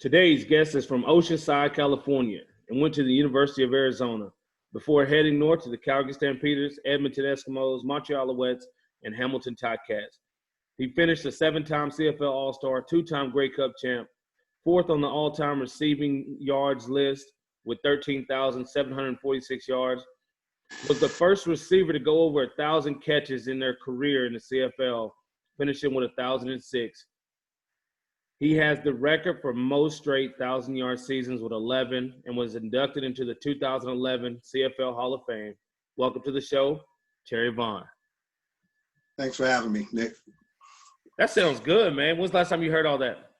Today's guest is from Oceanside, California, and went to the University of Arizona before heading north to the Calgary Stampeders, Edmonton Eskimos, Montreal Alouettes, and Hamilton Ticats. He finished a 7-time CFL All-Star, 2-time Grey Cup champ, 4th on the all-time receiving yards list with 13,746 yards, was the first receiver to go over 1,000 catches in their career in the CFL, finishing with 1,006. He has the record for most straight 1,000-yard seasons with 11 and was inducted into the 2011 CFL Hall of Fame. Welcome to the show, Terry Vaughn. Thanks for having me, Nick. That sounds good, man. When's the last time you heard all that?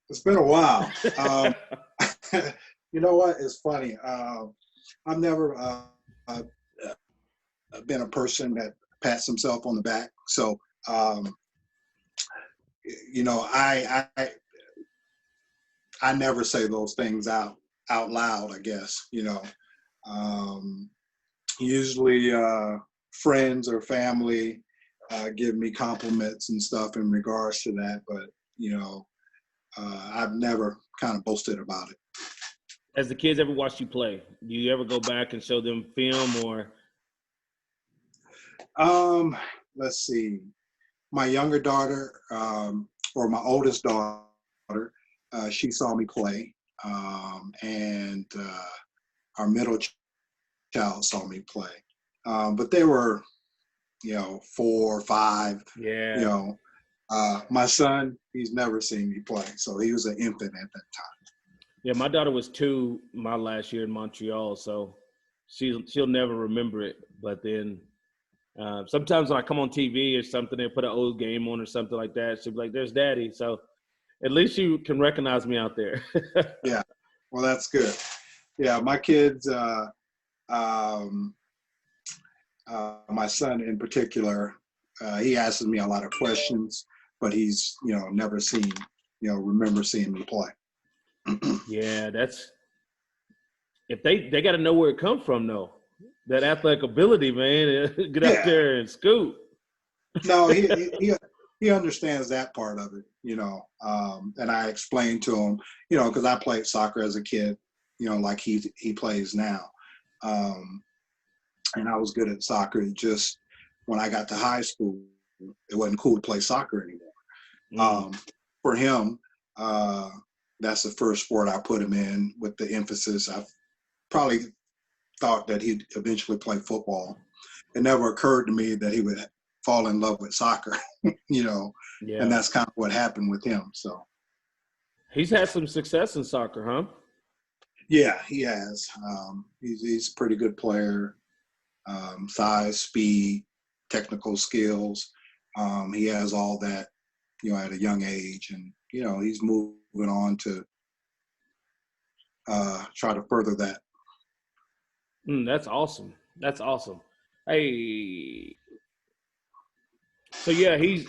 It's been a while. You know what? It's funny. I've never been a person that pats himself on the back. So, you know, I never say those things out loud, I guess, you know. Usually friends or family give me compliments and stuff in regards to that, but, you know, I've never kind of boasted about it. Has the kids ever watched you play? Do you ever go back and show them film or? Let's see. My younger daughter, or my oldest daughter, she saw me play, and our middle child saw me play. But they were, you know, 4 or 5. Yeah. You know, my son, he's never seen me play, so he was an infant at that time. Yeah, my daughter was 2 my last year in Montreal, so she'll never remember it. But then sometimes when I come on TV or something, they put an old game on or something like that, she'll be like, "There's Daddy." So at least you can recognize me out there. Yeah, well, that's good. Yeah, my kids, my son in particular, he asks me a lot of questions, but he's, you know, never seen, you know, remember seeing me play. Yeah, that's if they got to know where it comes from, though. That athletic ability, man, get up there and scoop. No, he understands that part of it, you know. And I explained to him, you know, because I played soccer as a kid, you know, like he plays now. And I was good at soccer. Just when I got to high school, it wasn't cool to play soccer anymore. For him, that's the first sport I put him in with the emphasis. I probably thought that he'd eventually play football. It never occurred to me that he would fall in love with soccer, you know, and that's kind of what happened with him. So he's had some success in soccer, huh? Yeah, he has. He's a pretty good player. Size, speed, technical skills. He has all that, you know, at a young age, and, you know, he's moving on to try to further that. That's awesome. That's awesome. Hey, so yeah, he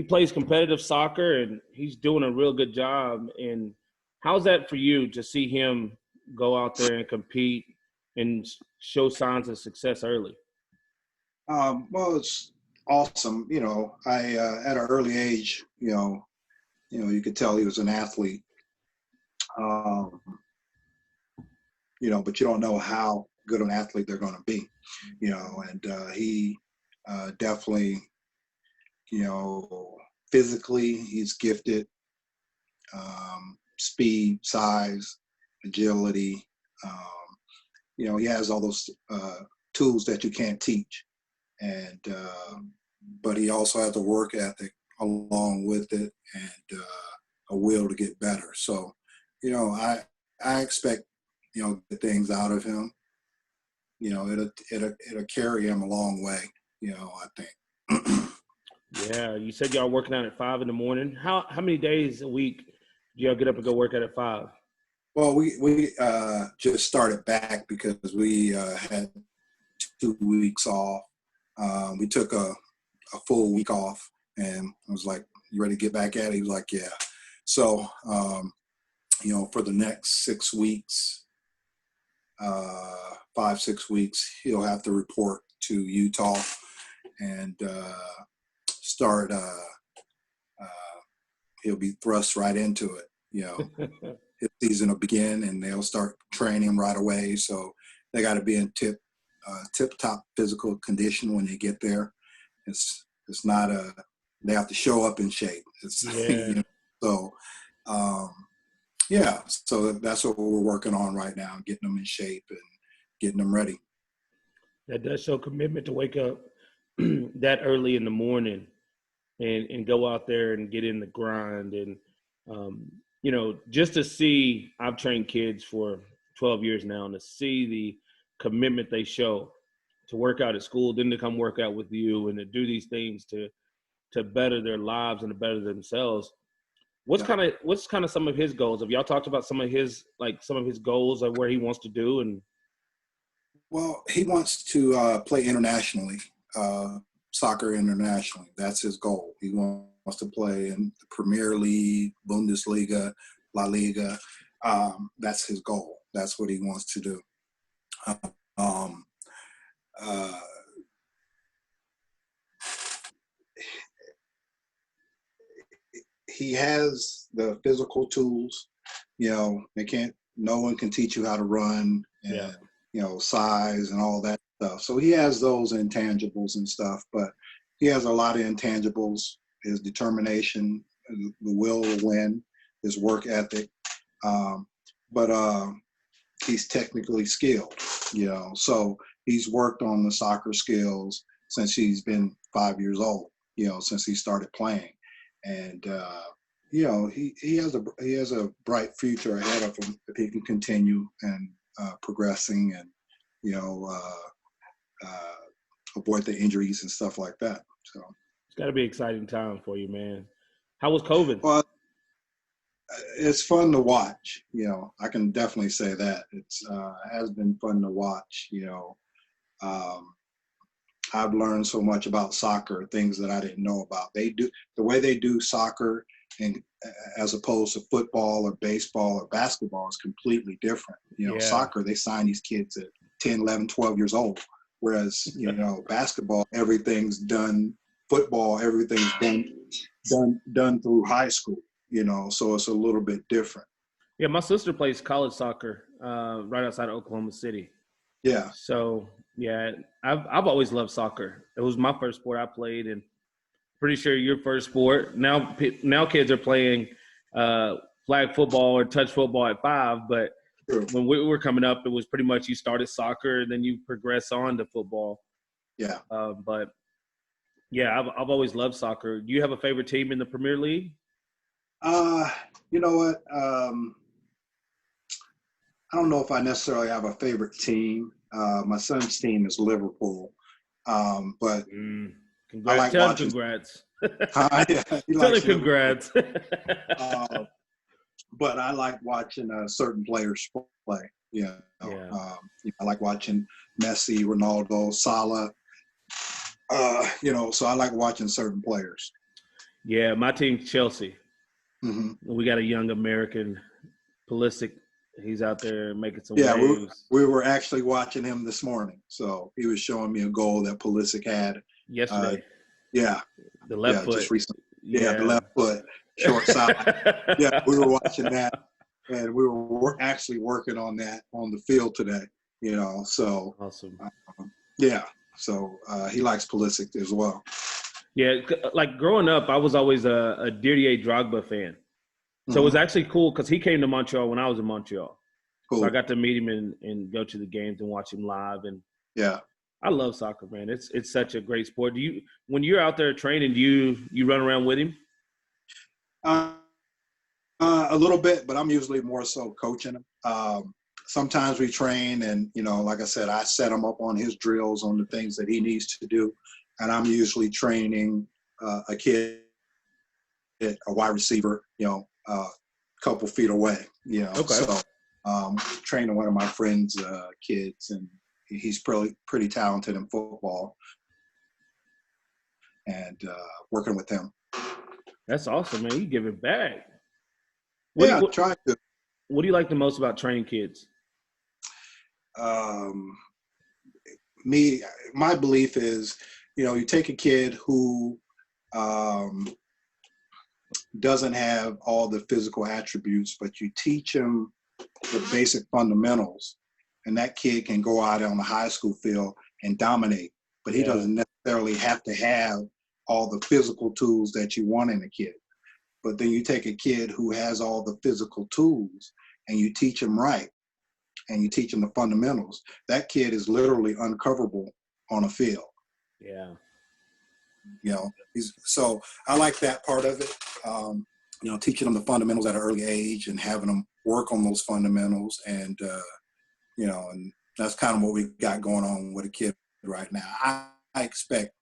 plays competitive soccer and he's doing a real good job. And how's that for you to see him go out there and compete and show signs of success early? Well, it's awesome. You know, I at an early age, you know, you could tell he was an athlete. You know, but you don't know how good an athlete they're going to be. You know, and he definitely, you know, physically he's gifted. Speed, size, agility. You know, he has all those tools that you can't teach. And but he also has a work ethic along with it, and a will to get better. So, you know, I expect, you know, good things out of him. You know, it'll carry him a long way, you know, I think. Yeah, you said y'all working out at 5 in the morning. How many days a week do y'all get up and go work out at 5? Well, we just started back because we had 2 weeks off. We took a full week off, and I was like, "You ready to get back at it?" He was like, "Yeah." So, you know, for the next 6 weeks, 5, 6 weeks, he'll have to report to Utah and start. He'll be thrust right into it. His season will begin and they'll start training right away. So they got to be in tip-top physical condition when they get there. It's not they have to show up in shape. Yeah. So so that's what we're working on right now, getting them in shape and getting them ready. That does show commitment to wake up that early in the morning and go out there and get in the grind. And, just to see, I've trained kids for 12 years now, and to see the commitment they show to work out at school, then to come work out with you and to do these things to better their lives and to better themselves. What's kind of some of his goals? Have y'all talked about some of his goals of where he wants to do? And well, he wants to play internationally, soccer internationally. That's his goal. He wants to play in the Premier League, Bundesliga, La Liga. That's his goal. That's what he wants to do. He has the physical tools. No one can teach you how to run and, size and all that stuff. So he has those intangibles and stuff, but he has a lot of intangibles, his determination, the will to win, his work ethic. But he's technically skilled, so he's worked on the soccer skills since he's been 5 years old, since he started playing. And, he has a bright future ahead of him if he can continue and progressing and, avoid the injuries and stuff like that. So it's got to be an exciting time for you, man. How was COVID? Well, it's fun to watch. I can definitely say that it has been fun to watch. I've learned so much about soccer, things that I didn't know about. The way they do soccer, and as opposed to football or baseball or basketball, is completely different. Soccer, they sign these kids at 10, 11, 12 years old. Whereas, basketball, everything's done. Football, everything's done through high school. So it's a little bit different. Yeah, my sister plays college soccer right outside of Oklahoma City. Yeah. So yeah, I've always loved soccer. It was my first sport I played, and pretty sure your first sport. Now kids are playing flag football or touch football at 5, but True. When we were coming up, it was pretty much you started soccer and then you progress on to football. Yeah. But yeah, I've always loved soccer. Do you have a favorite team in the Premier League? You know what? I don't know if I necessarily have a favorite team. My son's team is Liverpool, but congrats. Tell him congrats. Tell him congrats. But I like watching certain players play. I like watching Messi, Ronaldo, Salah. So I like watching certain players. Yeah, my team's Chelsea. Mm-hmm. We got a young American, Pulisic. He's out there making some waves. Yeah, we were actually watching him this morning. So he was showing me a goal that Pulisic had yesterday. The left foot. Just recently. Yeah, the left foot, short side. Yeah, we were watching that, and we were actually working on that on the field today. So awesome. So he likes Pulisic as well. Yeah, like growing up, I was always a Didier Drogba fan. So it was actually cool because he came to Montreal when I was in Montreal. Cool. So I got to meet him and go to the games and watch him live. And yeah, I love soccer, man. It's such a great sport. When you're out there training, do you run around with him? A little bit, but I'm usually more so coaching him. Sometimes we train and, like I said, I set him up on his drills on the things that he needs to do. And I'm usually training a kid, a wide receiver, a couple feet away, Okay. So training one of my friend's kids, and he's pretty talented in football, and working with him. That's awesome, man. You give it back. Try to. What do you like the most about training kids? My belief is, you take a kid who doesn't have all the physical attributes, but you teach him the basic fundamentals, and that kid can go out on the high school field and dominate. But he doesn't necessarily have to have all the physical tools that you want in a kid. But then you take a kid who has all the physical tools and you teach him right, and you teach him the fundamentals, that kid is literally uncoverable on a field. Yeah. You know, so I like that part of it. You know, teaching them the fundamentals at an early age and having them work on those fundamentals. And, you know, and that's kind of what we got going on with a kid right now. I expect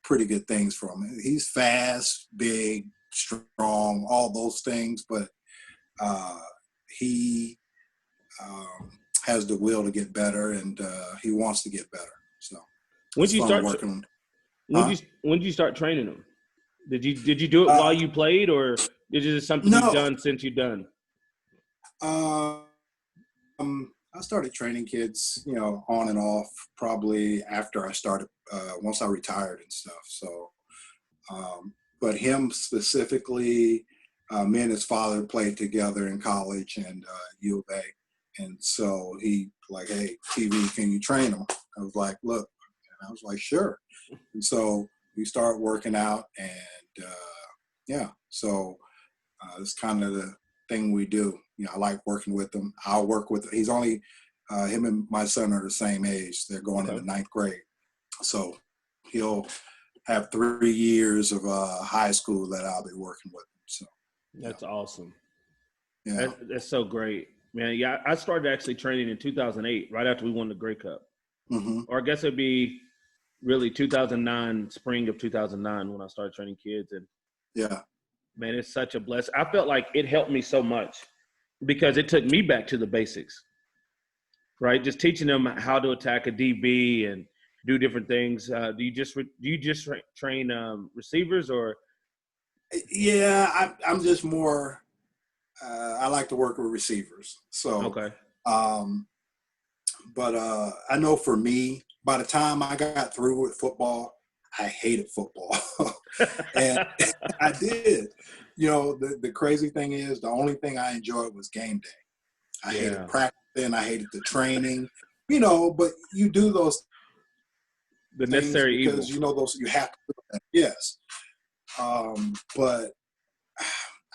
pretty good things from him. He's fast, big, strong, all those things, but he has the will to get better, and he wants to get better. So when did you start working? When did you start training him? Did you do it while you played, or is it something you've done since you've done? I started training kids, you know, on and off, probably after I started, once I retired and stuff. So, but him specifically, me and his father played together in college and U of A. And so he like, hey, TV, can you train him? I was like, look, and I was like, sure. And so we started working out, and yeah, so it's kind of the thing we do. You know, I like working with him. I'll work with, he's only, him and my son are the same age. They're going into 9th grade. So he'll have 3 years of high school that I'll be working with him. So that's awesome. Yeah, that's so great, man. Yeah, I started actually training in 2008, right after we won the Grey Cup. Mm-hmm. Or I guess it'd be really 2009, spring of 2009 when I started training kids. And yeah, man, it's such a blessing. I felt like it helped me so much because it took me back to the basics, right? Just teaching them how to attack a DB and do different things. Do you just train receivers, or? Yeah, I'm just more. I like to work with receivers. So Okay. But I know for me, by the time I got through with football, I hated football. And I did. You know, the crazy thing is the only thing I enjoyed was game day. I hated practicing. I hated the training, you know, but you do those the necessary because evil. you know those you have to do that. Yes. But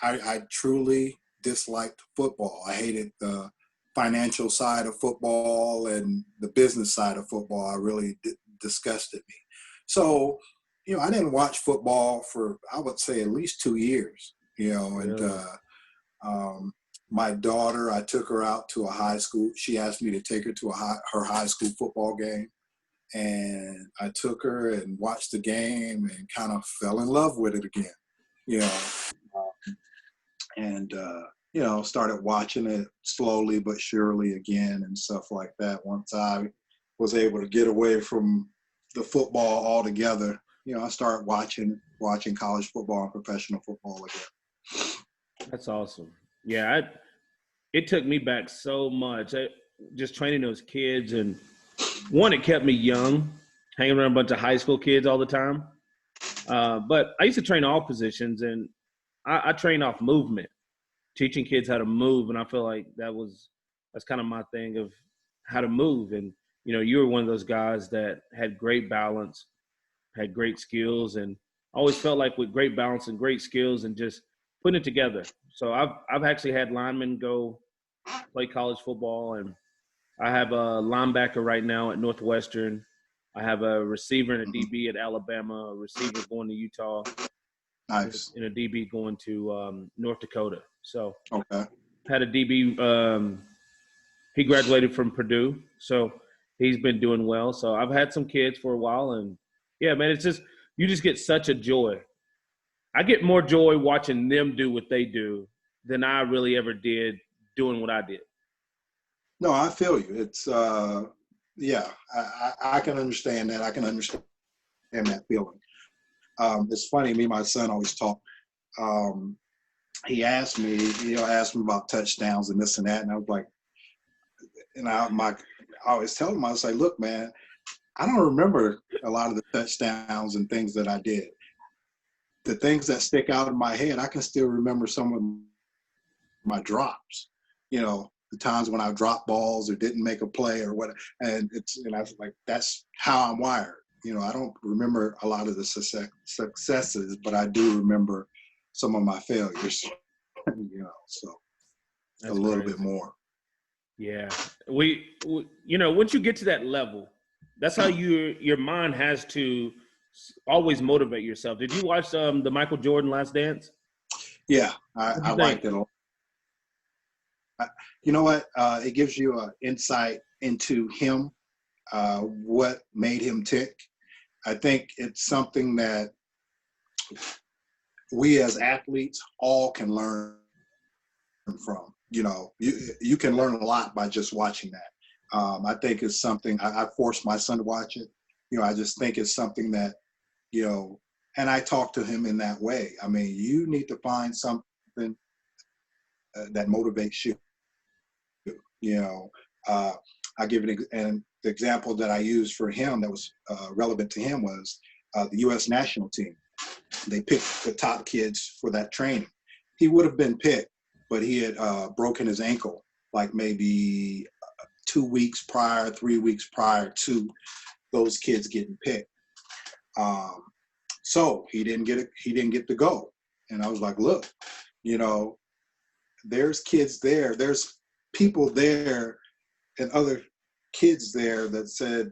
I truly disliked football. I hated the financial side of football and the business side of football. I really disgusted me. So, you know, I didn't watch football for, I would say, at least 2 years, you know, and my daughter, I took her out to a high school. She asked me to take her to her high school football game. And I took her and watched the game and kind of fell in love with it again, you know, and, you know, started watching it slowly but surely again and stuff like that. Once I was able to get away from the football altogether, you know, I started watching college football and professional football again. That's awesome. Yeah, it took me back so much. Just training those kids, and one, it kept me young, hanging around a bunch of high school kids all the time. But I used to train all positions, and I train off movement, teaching kids how to move, and I feel like that's kind of my thing of how to move. And you know, you were one of those guys that had great balance, had great skills, and always felt like with great balance and great skills and just putting it together. So I've actually had linemen go play college football, and I have a linebacker right now at Northwestern. I have a receiver and a DB at Alabama, a receiver going to Utah, Nice. and a DB going to North Dakota. So okay. Had a DB. He graduated from Purdue, so he's been doing well. So I've had some kids for a while, and yeah, man, it's just you just get such a joy. I get more joy watching them do what they do than I really ever did doing what I did. No, I feel you. It's yeah, I can understand that. I can understand that feeling. It's funny, me and my son always talk. He asked me, asked me about touchdowns and this and that, and I was like, and I always tell him, I was like, look, man, I don't remember a lot of the touchdowns and things that I did. the things that stick out in my head, I can still remember some of my drops, the times when I dropped balls or didn't make a play or what. And I was like, that's how I'm wired. I don't remember a lot of the successes, but I do remember some of my failures, so That's a little crazy. bit more. Yeah. We once you get to that level, that's how your mind has to always motivate yourself. Did you watch the Michael Jordan Last Dance? Yeah, I liked it a lot. You know what? It gives you an insight into him, what made him tick. I think it's something that we as athletes all can learn from. You can learn a lot by just watching that. I think it's something, I forced my son to watch it. I just think it's something that, and I talk to him in that way. I mean, you need to find something that motivates you. I give an the example that I used for him that was relevant to him was the U.S. national team. They picked the top kids for that training. He would have been picked, but he had broken his ankle like maybe 2 weeks prior, 3 weeks prior to those kids getting picked. So he didn't get to go. And I was like, look, there's kids there. There's people there and other kids there that said,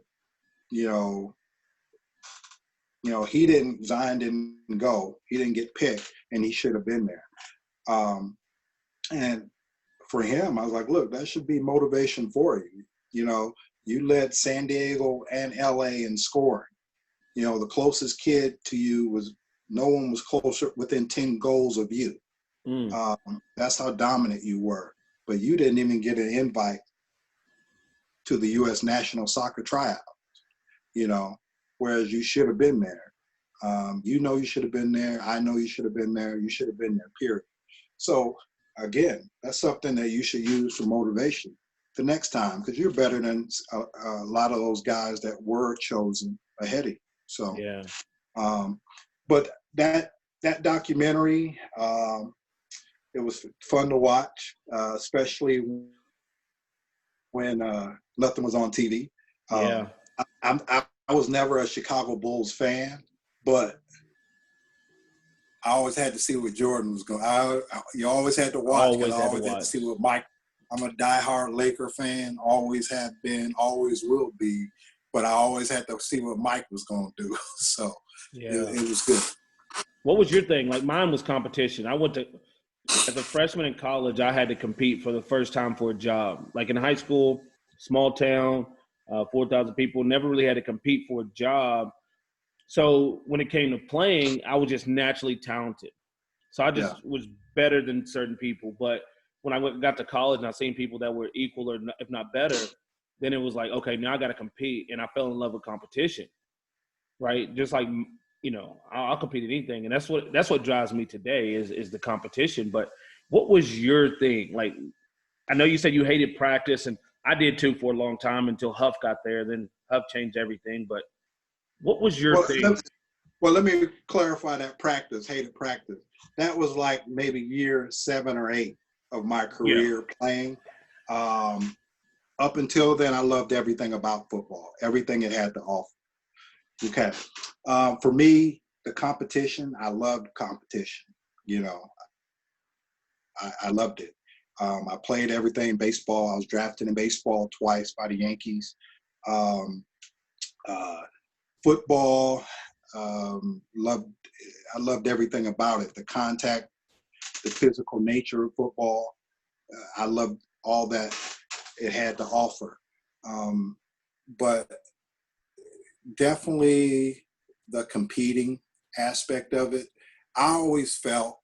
Zion didn't go. He didn't get picked, and he should have been there. And for him, I was like, look, that should be motivation for you. You led San Diego and LA in scoring. The closest kid to you no one was closer within 10 goals of you. That's how dominant you were. But you didn't even get an invite to the U.S. national soccer tryout, whereas you should have been there. You should have been there. I know you should have been there. You should have been there, period. So, again, that's something that you should use for motivation the next time, because you're better than a lot of those guys that were chosen ahead of you. So, yeah. But that documentary, it was fun to watch, especially when nothing was on TV. Yeah. I was never a Chicago Bulls fan, but I always had to see what Jordan was going. You always had to watch, because I always had to see what Mike. I'm a diehard Laker fan, always have been, always will be, but I always had to see what Mike was going to do. So it was good. What was your thing? Like, mine was competition. As a freshman in college, I had to compete for the first time for a job. Like in high school, small town, 4,000 people, never really had to compete for a job. So when it came to playing, I was just naturally talented. So I just was better than certain people. But when I got to college and I seen people that were equal or if not better, then it was like, okay, now I got to compete. And I fell in love with competition, right? Just like, I'll compete at anything. And that's what drives me today is the competition. But what was your thing? Like, I know you said you hated practice, and I did too for a long time until HOF got there. Then HOF changed everything. But what was your thing? Let me clarify that hated practice. That was like maybe year 7 or 8 of my career playing. Up until then, I loved everything about football, everything it had to offer. Okay. For me, the competition, I loved competition. I loved it. I played everything baseball. I was drafted in baseball twice by the Yankees. Football, I loved everything about it. The contact, the physical nature of football. I loved all that it had to offer. But definitely the competing aspect of it. I always felt,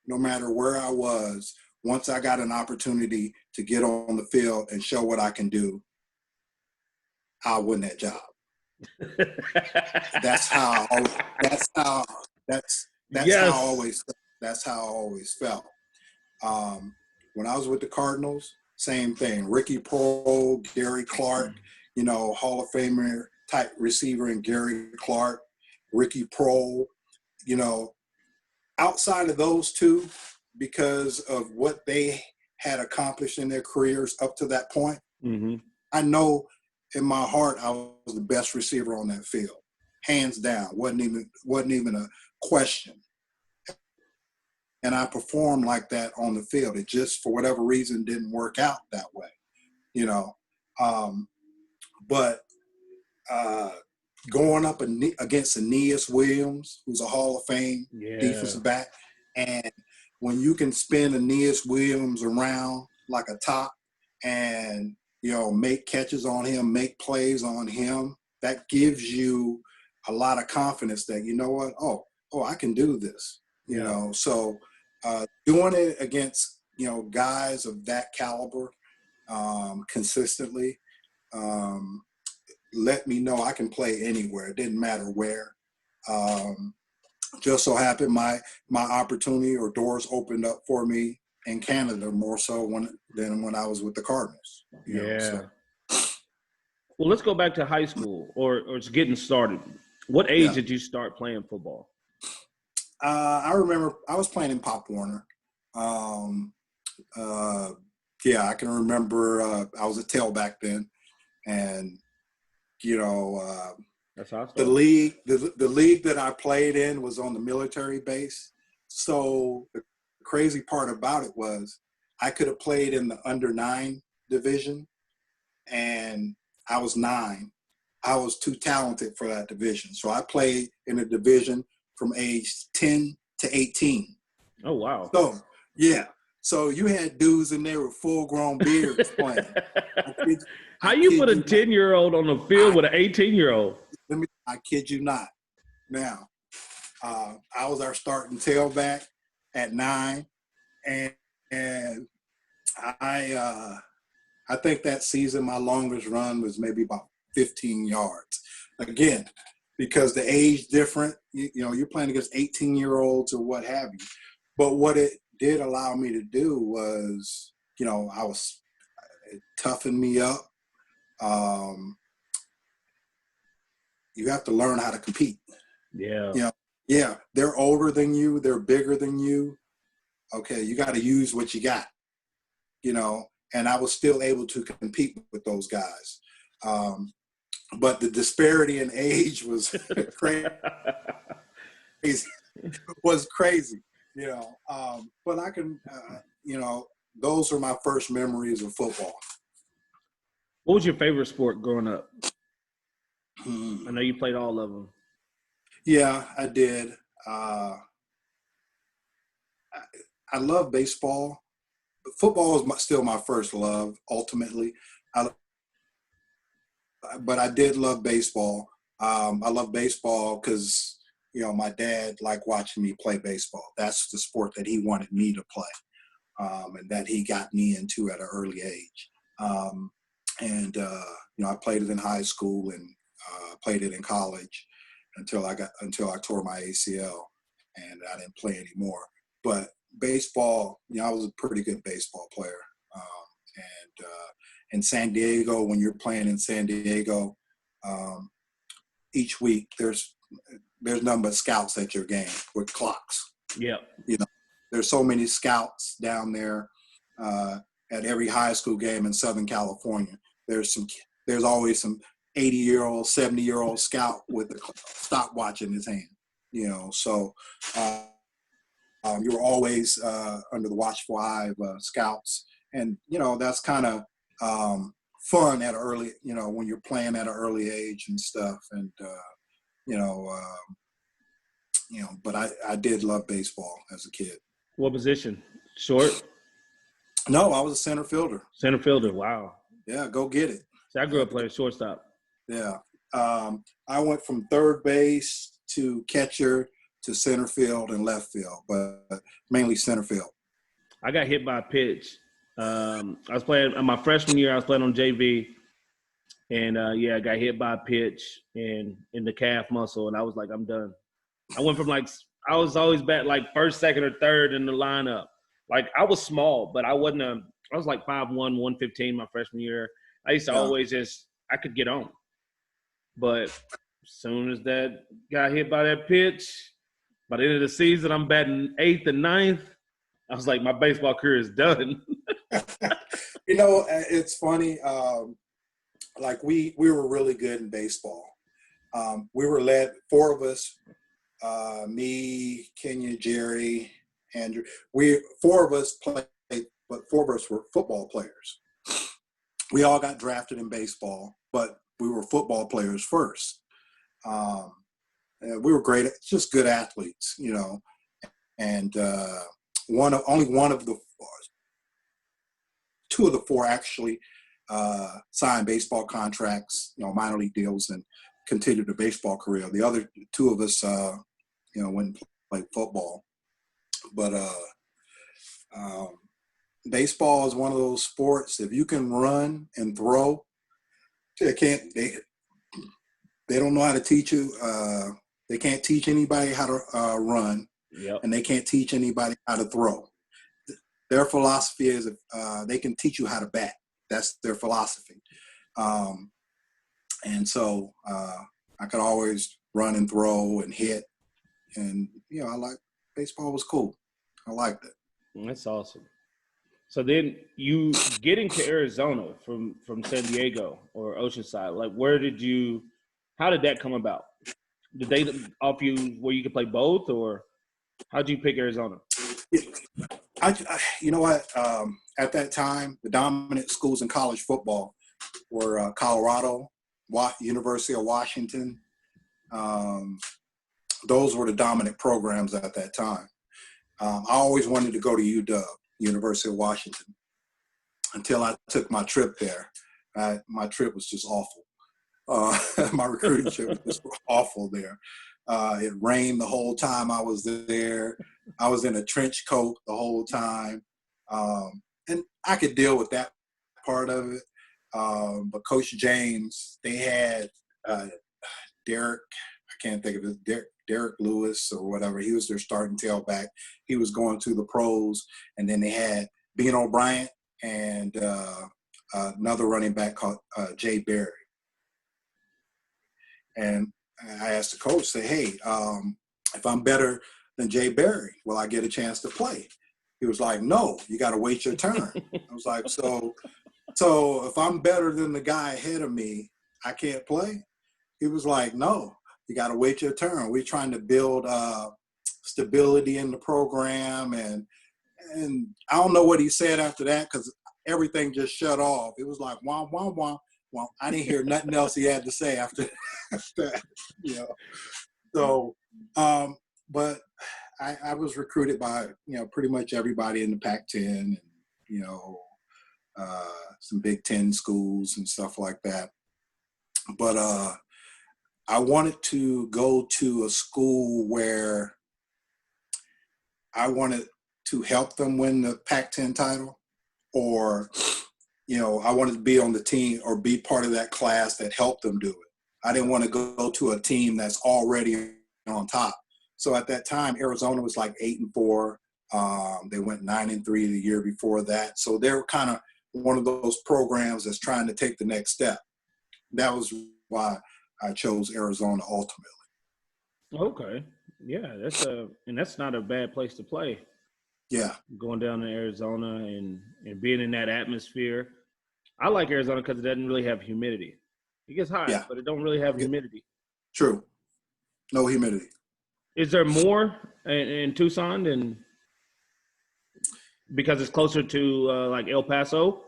no matter where I was, once I got an opportunity to get on the field and show what I can do, I'll win that job. That's how I always felt. When I was with the Cardinals, same thing. Ricky Prohl, Gary Clark, Hall of Famer type receiver, and Gary Clark, Ricky Prohl, outside of those two, because of what they had accomplished in their careers up to that point, Mm-hmm. I know in my heart I was the best receiver on that field, hands down. wasn't even a question. And I performed like that on the field. It just, for whatever reason, didn't work out that way, you know. But going up against Aeneas Williams, who's a Hall of Fame defensive back, and when you can spin Aeneas Williams around like a top and, you know, make catches on him, make plays on him, that gives you a lot of confidence that, you know what, oh, I can do this, you know. So doing it against, you know, guys of that caliber consistently let me know I can play anywhere. It didn't matter where. Just so happened my opportunity or doors opened up for me in Canada more so than when I was with the Cardinals. You know, so. Well, let's go back to high school or it's getting started. What age did you start playing football? I remember I was playing in Pop Warner. I can remember I was a tailback then, and you know, that's awesome. the league that I played in was on the military base. So the crazy part about it was I could have played in the under 9 division, and I was 9. I was too talented for that division. So I played in a division from age 10 to 18. Oh, wow. So, yeah. So you had dudes in there with full-grown beards playing. How you put a 10-year-old on the field with an 18-year-old? I kid you not. Now, I was our starting tailback at 9, and I think that season my longest run was maybe about 15 yards. Again, because the age different, you know, you're playing against 18-year-olds or what have you. But what it did allow me to do was, you know, it toughened me up. You have to learn how to compete. Yeah. You know, yeah, they're older than you, they're bigger than you. Okay, you got to use what you got, you know, and I was still able to compete with those guys. But the disparity in age was crazy. Was crazy, you know. But I can, you know, those are my first memories of football. What was your favorite sport growing up? I know you played all of them. Yeah, I did. I love baseball. Football is still my first love, ultimately. But I did love baseball. I love baseball because, you know, my dad liked watching me play baseball. That's the sport that he wanted me to play, and that he got me into at an early age. You know, I played it in high school and played it in college until I tore my ACL, and I didn't play anymore. But baseball, you know, I was a pretty good baseball player. In San Diego, when you're playing in San Diego, each week there's nothing but scouts at your game with clocks. Yeah. You know, there's so many scouts down there at every high school game in Southern California. There's always some 80-year-old, 70-year-old scout with a stopwatch in his hand. You know, so you were always under the watchful eye of scouts, and you know that's kind of fun at an early, you know, when you're playing at an early age and stuff, and but I did love baseball as a kid. What position? Short? No, I was a center fielder. Center fielder. Wow. Yeah, go get it. So I grew up playing shortstop. Yeah. I went from third base to catcher to center field and left field, but mainly center field. I got hit by a pitch. I was playing my freshman year. I was playing on JV, and I got hit by a pitch in the calf muscle, and I was like, I'm done. I went from I was always bat like first, second, or third in the lineup. Like I was small, but I wasn't. I was like 5'1", 115 my freshman year. I used to always I could get on, but as soon as that got hit by that pitch, By the end of the season, I'm batting 8th and 9th. I was like, my baseball career is done. It's funny. Like we were really good in baseball. We were led, four of us, me, Kenya, Jerry, Andrew. Four of us played, but four of us were football players. We all got drafted in baseball, but we were football players first. We were great, just good athletes, and two of the four actually signed baseball contracts, minor league deals, and continued a baseball career. The other two of us, went and played football. But baseball is one of those sports. If you can run and throw, they don't know how to teach you. They can't teach anybody how to run, yep. And they can't teach anybody how to throw. Their philosophy is they can teach you how to bat. That's their philosophy. And so I could always run and throw and hit. And, I like baseball was cool. I liked it. That's awesome. So then you getting to Arizona from San Diego or Oceanside, like how did that come about? Did they offer you where you could play both, or how'd you pick Arizona? You know what? At that time, the dominant schools in college football were Colorado, University of Washington. Those were the dominant programs at that time. I always wanted to go to UW, University of Washington, until I took my trip there. My trip was just awful. My recruiting trip was awful there. It rained the whole time I was there. I was in a trench coat the whole time. And I could deal with that part of it. But Coach James, they had Derek, I can't think of it, Derek Lewis or whatever. He was their starting tailback. He was going to the pros. And then they had Bean O'Brien and another running back called Jay Berry. And I asked the coach, say, hey, if I'm better than Jay Berry, will I get a chance to play? He was like, no, you got to wait your turn. I was like, so if I'm better than the guy ahead of me, I can't play? He was like, no, you got to wait your turn. We're trying to build stability in the program. And I don't know what he said after that because everything just shut off. It was like, wah, wah, wah. Well, I didn't hear nothing else he had to say after that, So, but I was recruited by, pretty much everybody in the Pac-10 and, some Big Ten schools and stuff like that. But I wanted to go to a school where I wanted to help them win the Pac-10 title, or I wanted to be on the team or be part of that class that helped them do it. I didn't want to go to a team that's already on top. So at that time, Arizona was like 8-4. They went 9-3 the year before that. So they were kind of one of those programs that's trying to take the next step. That was why I chose Arizona ultimately. Okay. Yeah, that's not a bad place to play. Yeah. Going down to Arizona and being in that atmosphere. I like Arizona because it doesn't really have humidity. It gets hot, but it don't really have humidity. True. No humidity. Is there more in Tucson because it's closer to like El Paso?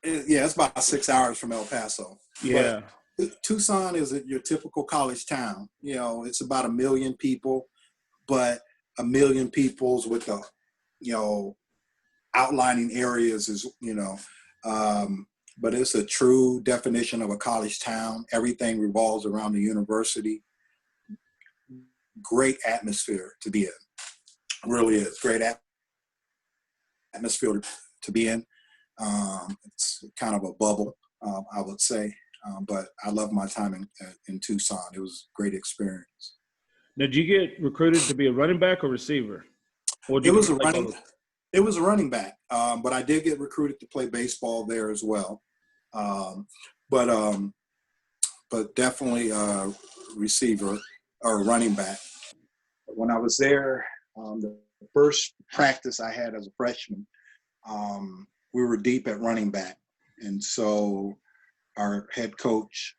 Yeah, it's about 6 hours from El Paso. Yeah. But Tucson is your typical college town. It's about 1 million people, but 1 million peoples with the, outlining areas is, but it's a true definition of a college town. Everything revolves around the university. Great atmosphere to be in. Really is. Great atmosphere to be in. It's kind of a bubble, I would say. But I love my time in Tucson. It was a great experience. Now, did you get recruited to be a running back or receiver? It was a running back, but I did get recruited to play baseball there as well. But definitely a receiver or a running back. when I was there, the first practice I had as a freshman, we were deep at running back. And so our head coach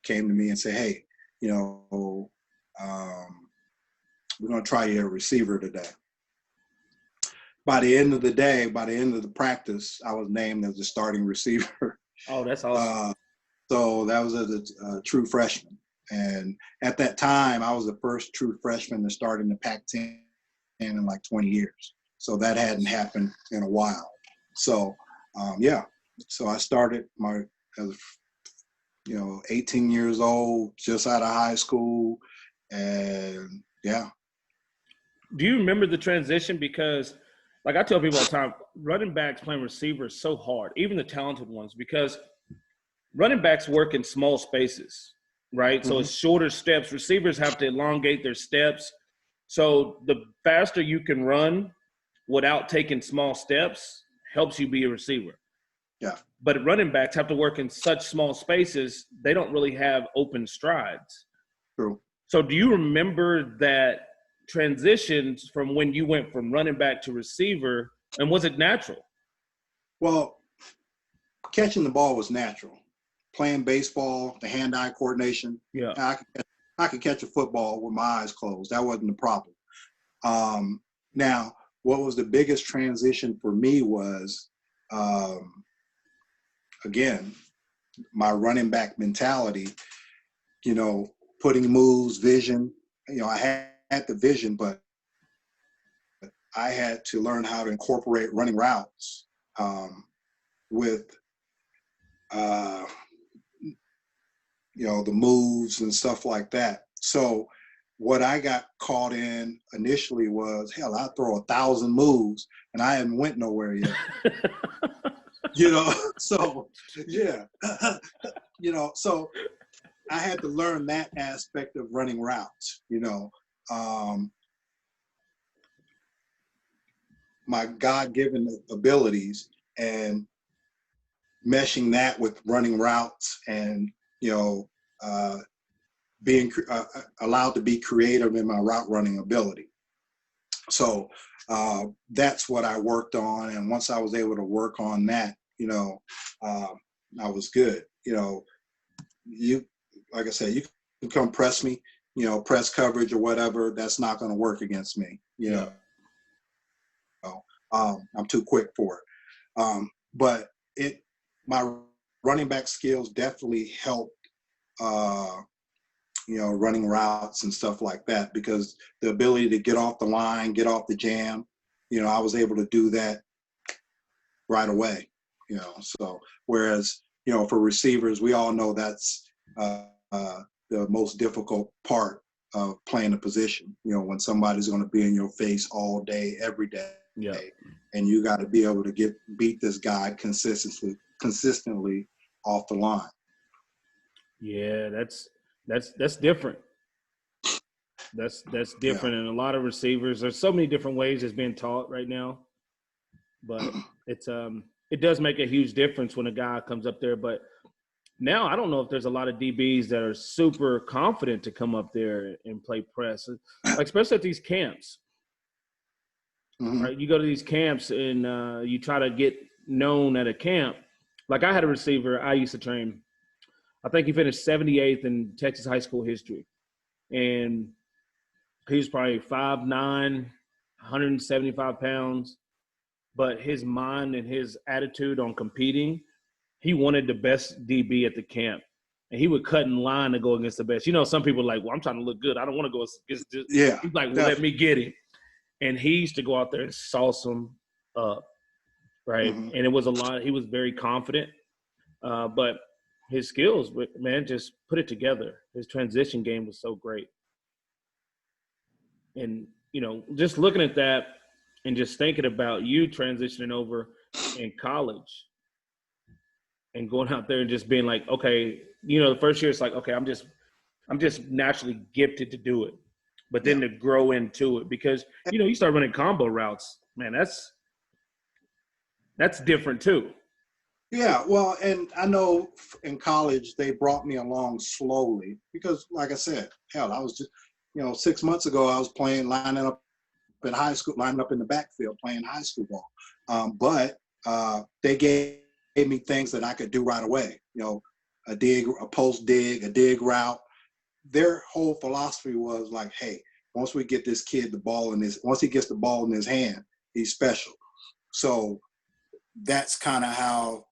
came to me and said, hey, you know, we're going to try you a receiver today. By the end of the day, by the end of the practice, I was named as the starting receiver. Oh, that's awesome. So that was a true freshman. And at that time, I was the first true freshman to start in the Pac-10 in like 20 years. So that hadn't happened in a while. So, so I started as 18 years old, just out of high school. And yeah. Do you remember the transition? Because like I tell people all the time, running backs playing receiver is so hard, even the talented ones, because running backs work in small spaces, right? Mm-hmm. So it's shorter steps. Receivers have to elongate their steps. So the faster you can run without taking small steps helps you be a receiver. Yeah. But running backs have to work in such small spaces, they don't really have open strides. True. So do you remember that transitions from when you went from running back to receiver, and was it natural? Well, catching the ball was natural. Playing baseball, the hand-eye coordination. Yeah, I could catch a football with my eyes closed. That wasn't the problem. Now, what was the biggest transition for me was, again, my running back mentality. Putting moves, vision. I had the vision, but I had to learn how to incorporate running routes with, the moves and stuff like that. So what I got caught in initially was, hell, I throw 1,000 moves and I hadn't went nowhere yet. So yeah, so I had to learn that aspect of running routes, my God-given abilities and meshing that with running routes and, being allowed to be creative in my route running ability. So that's what I worked on. And once I was able to work on that, I was good. Like I said, you can come press me, press coverage or whatever. That's not going to work against me. I'm too quick for it. But my running back skills definitely helped, running routes and stuff like that, because the ability to get off the line, get off the jam, I was able to do that right away, so whereas, for receivers, we all know that's the most difficult part of playing a position, when somebody's going to be in your face all day, every day. Yeah. And you got to be able to beat this guy consistently off the line. Yeah, that's different. That's different. And a lot of receivers, there's so many different ways it's being taught right now, but it does make a huge difference when a guy comes up there. But now I don't know if there's a lot of DBs that are super confident to come up there and play press, like especially at these camps. Mm-hmm. Right? You go to these camps and you try to get known at a camp. Like I had a receiver I used to train. I think he finished 78th in Texas high school history. And he was probably 5'9", 175 pounds. But his mind and his attitude on competing, he wanted the best DB at the camp. And he would cut in line to go against the best. Some people are like, well, I'm trying to look good. I don't want to go against this. Yeah. He's like, well, let me get him. And he used to go out there and sauce him up, right? Mm-hmm. And it was a lot. He was very confident. But his skills, man, just put it together. His transition game was so great. And, just looking at that and just thinking about you transitioning over in college and going out there and just being like, okay, the first year it's like, okay, I'm just naturally gifted to do it. But then to grow into it, because, you start running combo routes, man, that's different too. Yeah, well, and I know in college they brought me along slowly because, like I said, hell, I was just 6 months ago, I was lining up in high school, lining up in the backfield, playing high school ball. But they gave me things that I could do right away. A dig, a post dig, a dig route. Their whole philosophy was like, hey, once we get this kid once he gets the ball in his hand, he's special. So that's kind of how,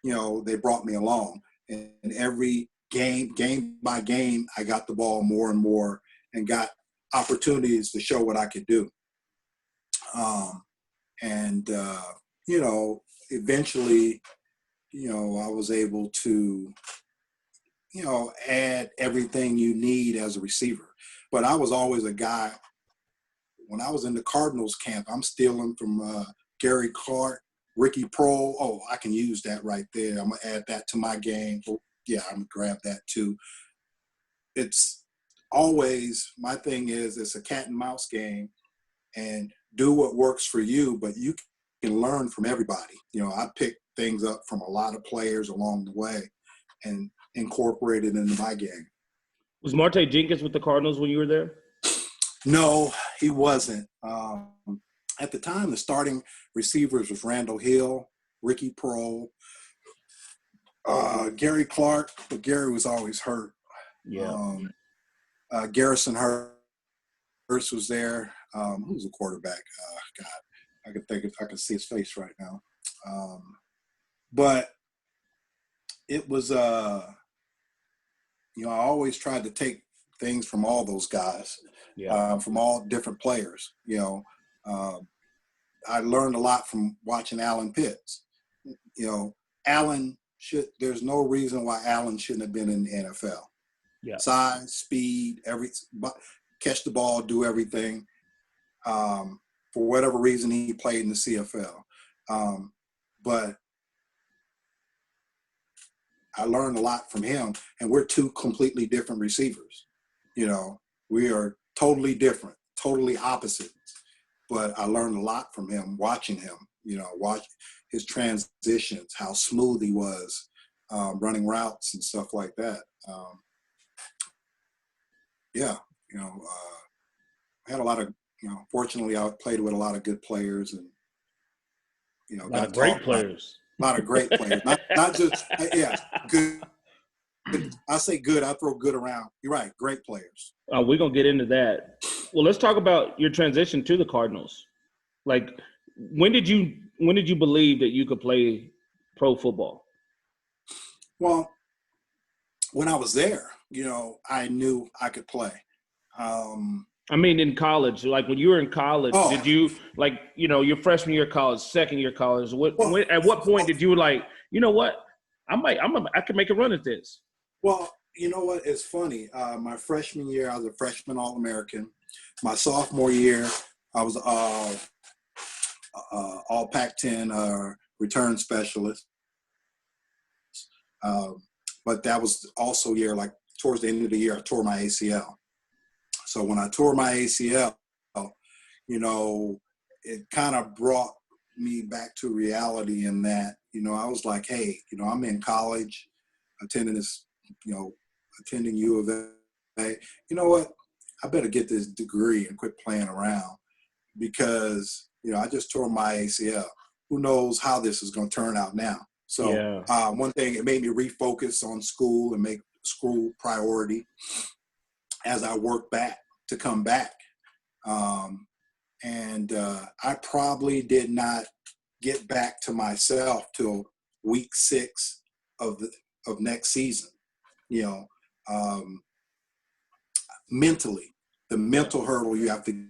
they brought me along. And every game by game, I got the ball more and more and got opportunities to show what I could do. And eventually, I was able to, add everything you need as a receiver. But I was always a guy, when I was in the Cardinals camp, I'm stealing from Gary Clark, Ricky Prohl. Oh, I can use that right there. I'm going to add that to my game. Oh, yeah, I'm going to grab that too. It's always, my thing is, it's a cat and mouse game, and do what works for you, but you can learn from everybody. I picked things up from a lot of players along the way and incorporated into my game. Was Marte Jenkins with the Cardinals when you were there? No, he wasn't. At the time, the starting receivers was Randall Hill, Ricky Prohl, Gary Clark, but Gary was always hurt. Yeah. Garrison Hurst was there. Who was the quarterback? God, I can see his face right now. But it was, I always tried to take things from all those guys, from all different players. I learned a lot from watching Alan Pitts. There's no reason why Allen shouldn't have been in the NFL. Yeah. Size, speed, catch the ball, do everything. For whatever reason, he played in the CFL. But I learned a lot from him, and we're two completely different receivers. We are totally different, totally opposites. But I learned a lot from him, watching him, watch his transitions, how smooth he was, running routes and stuff like that. I had a lot of, fortunately I played with a lot of good players and, a lot of great players. A lot of great players. Not just, good. I say good, I throw good around. You're right, great players. We're going to get into that. Well, let's talk about your transition to the Cardinals. Like, when did you believe that you could play pro football? Well, when I was there, I knew I could play. I mean, in college, like when you were in college, did you your freshman year of college, second year of college? At what point did you like, you know what, I can make a run at this? Well, you know what? It's funny. My freshman year, I was a freshman All-American. My sophomore year, I was all Pac-10 return specialist. But that was also year, like towards the end of the year, I tore my ACL. So when I tore my ACL, it kind of brought me back to reality in that, I was like, hey, I'm in college, attending U of A. You know what? I better get this degree and quit playing around because, I just tore my ACL. Who knows how this is going to turn out now? So one thing, it made me refocus on school and make school priority as I work back to come back. And I probably did not get back to myself till week 6 of next season. Mentally, the mental hurdle you have to.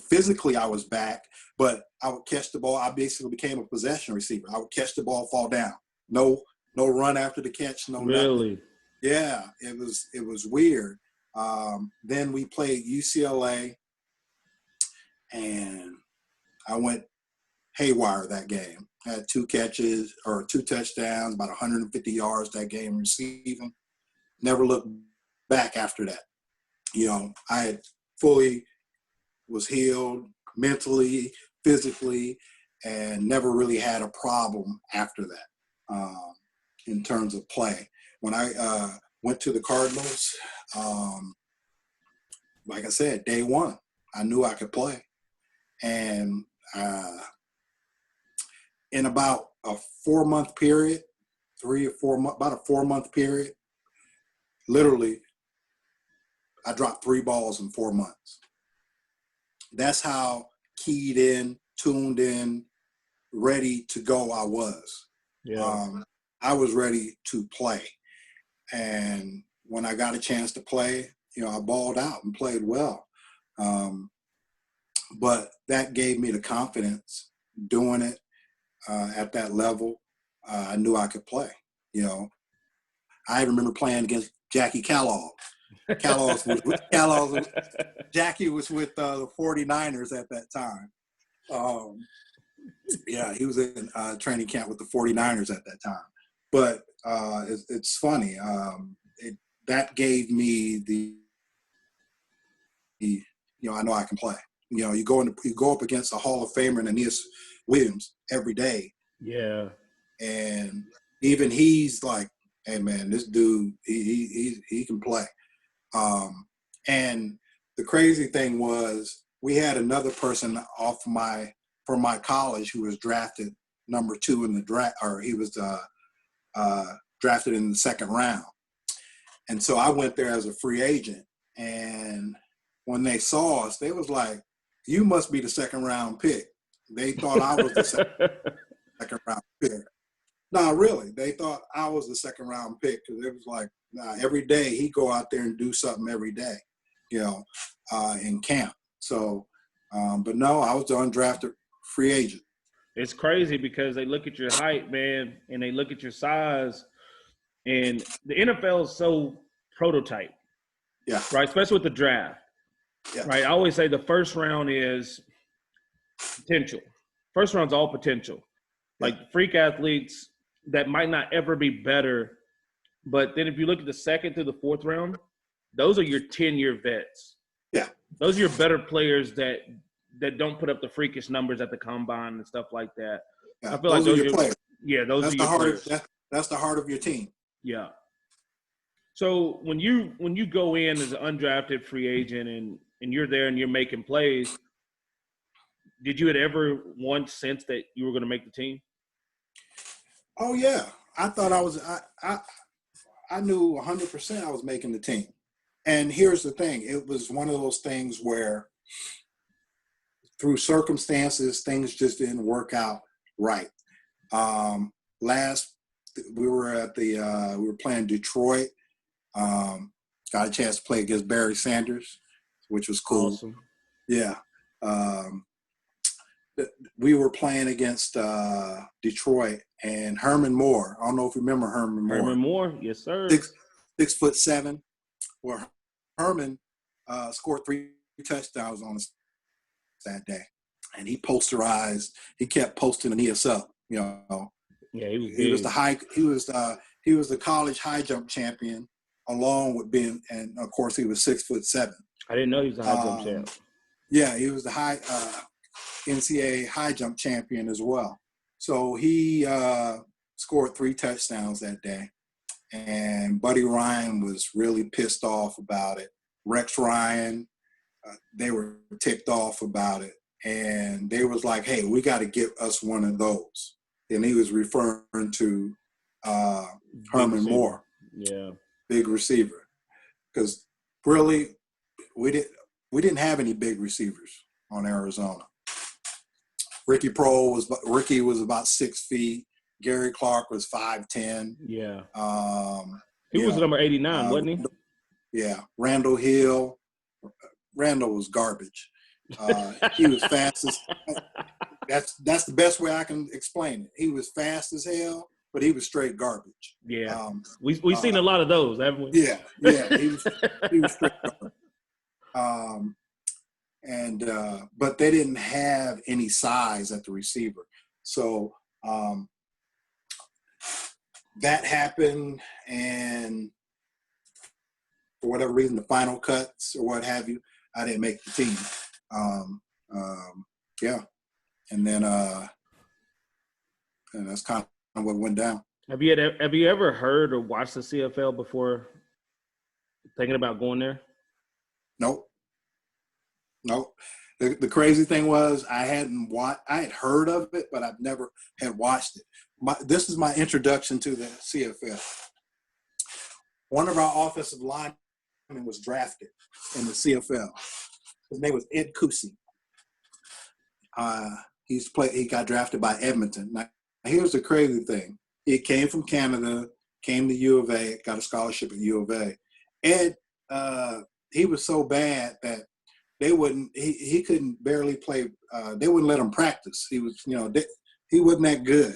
Physically, I was back, but I would catch the ball. I basically became a possession receiver. I would catch the ball, fall down. No run after the catch. No, really. Nothing. Yeah, it was weird. Then we played UCLA, and I went haywire that game. I had 2 catches or 2 touchdowns, about 150 yards that game receiving. Never looked back after that. I had fully was healed mentally, physically, and never really had a problem after that in terms of play. When I went to the Cardinals, like I said, day one, I knew I could play. And in about a 4-month period, about a 4-month period, literally, I dropped 3 balls in 4 months. That's how keyed in, tuned in, ready to go I was. Yeah. I was ready to play. And when I got a chance to play, I balled out and played well. But that gave me the confidence doing it at that level. I knew I could play. I remember playing against Jackie Kellogg. Jackie was with the 49ers at that time. He was in training camp with the 49ers at that time. But it's funny. That gave me I know I can play. You go up against a Hall of Famer, Aeneas Williams, every day. Yeah. And even he's like, hey man, this dude, he can play. And the crazy thing was, we had another person from my college who was drafted number 2 in the draft, or he was drafted in the 2nd round. And so I went there as a free agent. And when they saw us, they was like, you must be the 2nd round pick. They thought I was the second round pick. No, really. They thought I was the 2nd round pick, because it was like, every day he go out there and do something every day, in camp. So, but no, I was the undrafted free agent. It's crazy because they look at your height, man, and they look at your size, and the NFL is so prototype. Yeah. Right, especially with the draft. Yeah. Right. I always say the first round is potential. First round's all potential. Like freak athletes that might not ever be better. But then if you look at the 2nd through the 4th round, those are your 10-year vets. Yeah. Those are your better players that don't put up the freakish numbers at the combine and stuff like that. Yeah. I feel like those are your players. Yeah, those that's are your players. That's the heart of your team. Yeah. So when you go in as an undrafted free agent and you're there and you're making plays, did you ever once sense that you were going to make the team? Oh yeah, I thought I was. I knew 100% I was making the team. And here's the thing: it was one of those things where, through circumstances, things just didn't work out right. We were playing Detroit. Got a chance to play against Barry Sanders, which was cool. Awesome. Yeah. We were playing against Detroit and Herman Moore. I don't know if you remember Herman Moore. Herman Moore, yes, sir. 6'7". Well, Herman scored 3 touchdowns on us that day, and he posterized. He kept posting Aeneas up. Yeah, he was. He was the college high jump champion, along with being, and of course he was 6'7". I didn't know he was a high jump champ. Yeah, he was the NCAA high jump champion as well. So he scored 3 touchdowns that day, and Buddy Ryan was really pissed off about it. Rex Ryan, they were ticked off about it, and they was like, "Hey, we got to get us one of those." And he was referring to Herman Moore, big receiver, because really we didn't have any big receivers on Arizona. Ricky was about 6 feet. Gary Clark was 5'10". Yeah. He was number 89, wasn't he? Yeah. Randall Hill. Randall was garbage. He was fast as that's the best way I can explain it. He was fast as hell, but he was straight garbage. Yeah. We've seen a lot of those, haven't we? Yeah. He was straight garbage. But they didn't have any size at the receiver. So that happened, and for whatever reason, the final cuts or what have you, I didn't make the team. And then and that's kind of what went down. Have you ever heard or watched the CFL before thinking about going there? Nope. No. The crazy thing was I had heard of it, but I've never had watched it. This is my introduction to the CFL. One of our offensive linemen was drafted in the CFL. His name was Ed Kusi. He got drafted by Edmonton. Now, here's the crazy thing. He came from Canada, came to U of A, got a scholarship at U of A. Ed, he was so bad that he couldn't barely play. They wouldn't let him practice. He was, he wasn't that good.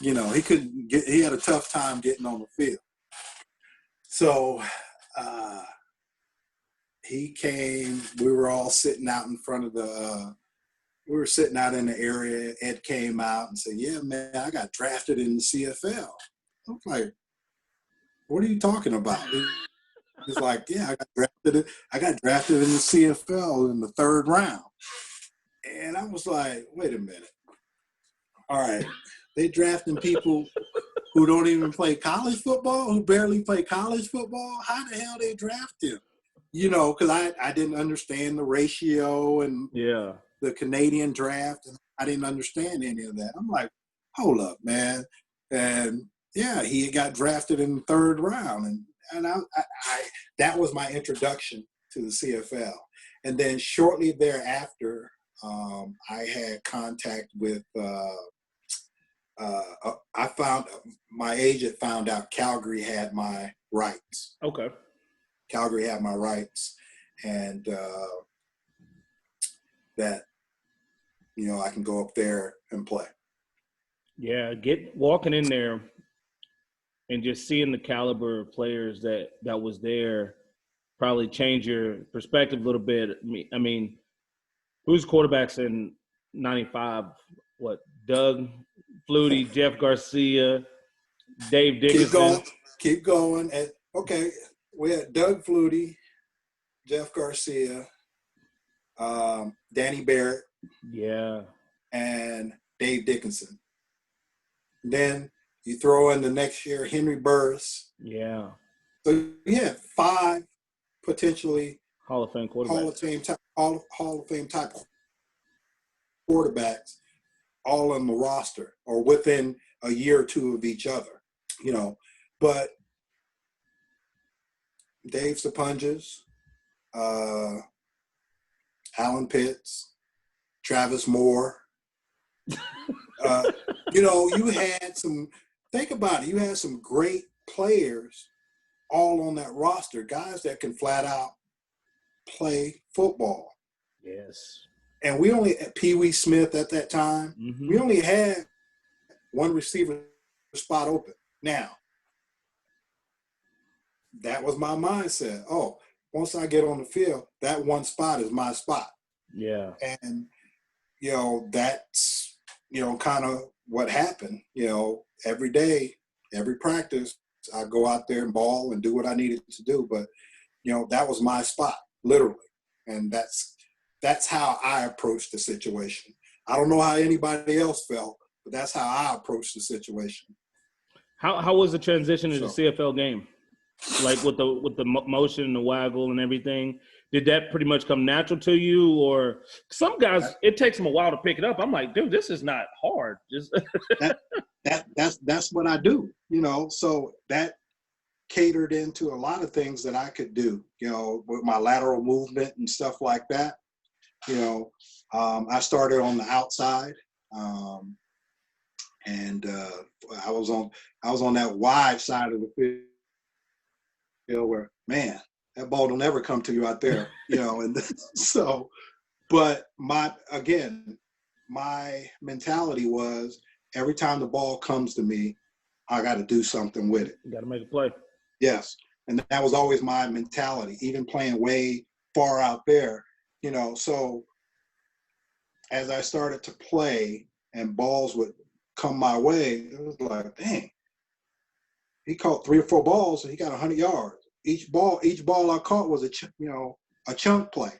He had a tough time getting on the field. So he came, we were all sitting out in front of we were sitting out in the area. Ed came out and said, yeah, man, I got drafted in the CFL. I was like, what are you talking about? He's like, yeah, I got drafted in the CFL in the 3rd round. And I was like, wait a minute. All right, they drafting people who don't even play college football, who barely play college football. How the hell they draft him? Because I didn't understand the ratio and the Canadian draft, and I didn't understand any of that. I'm like, hold up, man. And yeah, he got drafted in the 3rd round, and I that was my introduction to the CFL. And then shortly thereafter, I had contact with. My agent found out Calgary had my rights. Okay. Calgary had my rights, and that I can go up there and play. Yeah, walking in there and just seeing the caliber of players that was there probably change your perspective a little bit. I mean, who's quarterbacks in '95? What, Doug Flutie, Jeff Garcia, Dave Dickinson? Keep going. And okay, we had Doug Flutie, Jeff Garcia, Danny Barrett, and Dave Dickinson. Then you throw in the next year Henry Burris. Yeah. So you had 5 potentially Hall of Fame quarterbacks. Hall of Fame type quarterbacks all on the roster or within a year or two of each other, But Dave Sapunjas, Alan Pitts, Travis Moore. You had think about it, you had some great players all on that roster, guys that can flat out play football. Yes. And we only had Pee Wee Smith at that time. Mm-hmm. We only had one receiver spot open. Now, that was my mindset. Oh, once I get on the field, that one spot is my spot. Yeah. And, that's, kind of what happened. Every day, every practice, I go out there and ball and do what I needed to do. But, that was my spot, literally. And that's how I approached the situation. I don't know how anybody else felt, but that's how I approached the situation. How was the transition to the CFL game? Like with the motion and the waggle and everything, did that pretty much come natural to you? Or some guys, it takes them a while to pick it up. I'm like, dude, this is not hard. Just that's what I do, So that catered into a lot of things that I could do, with my lateral movement and stuff like that. I started on the outside, and I was on that wide side of the field where, man, that ball don't ever come to you out there, and so, but my mentality was every time the ball comes to me, I got to do something with it. You got to make a play. Yes. And that was always my mentality, even playing way far out there, so as I started to play and balls would come my way, it was like, dang, he caught 3 or 4 balls and he got 100 yards. Each ball I caught was a chunk play.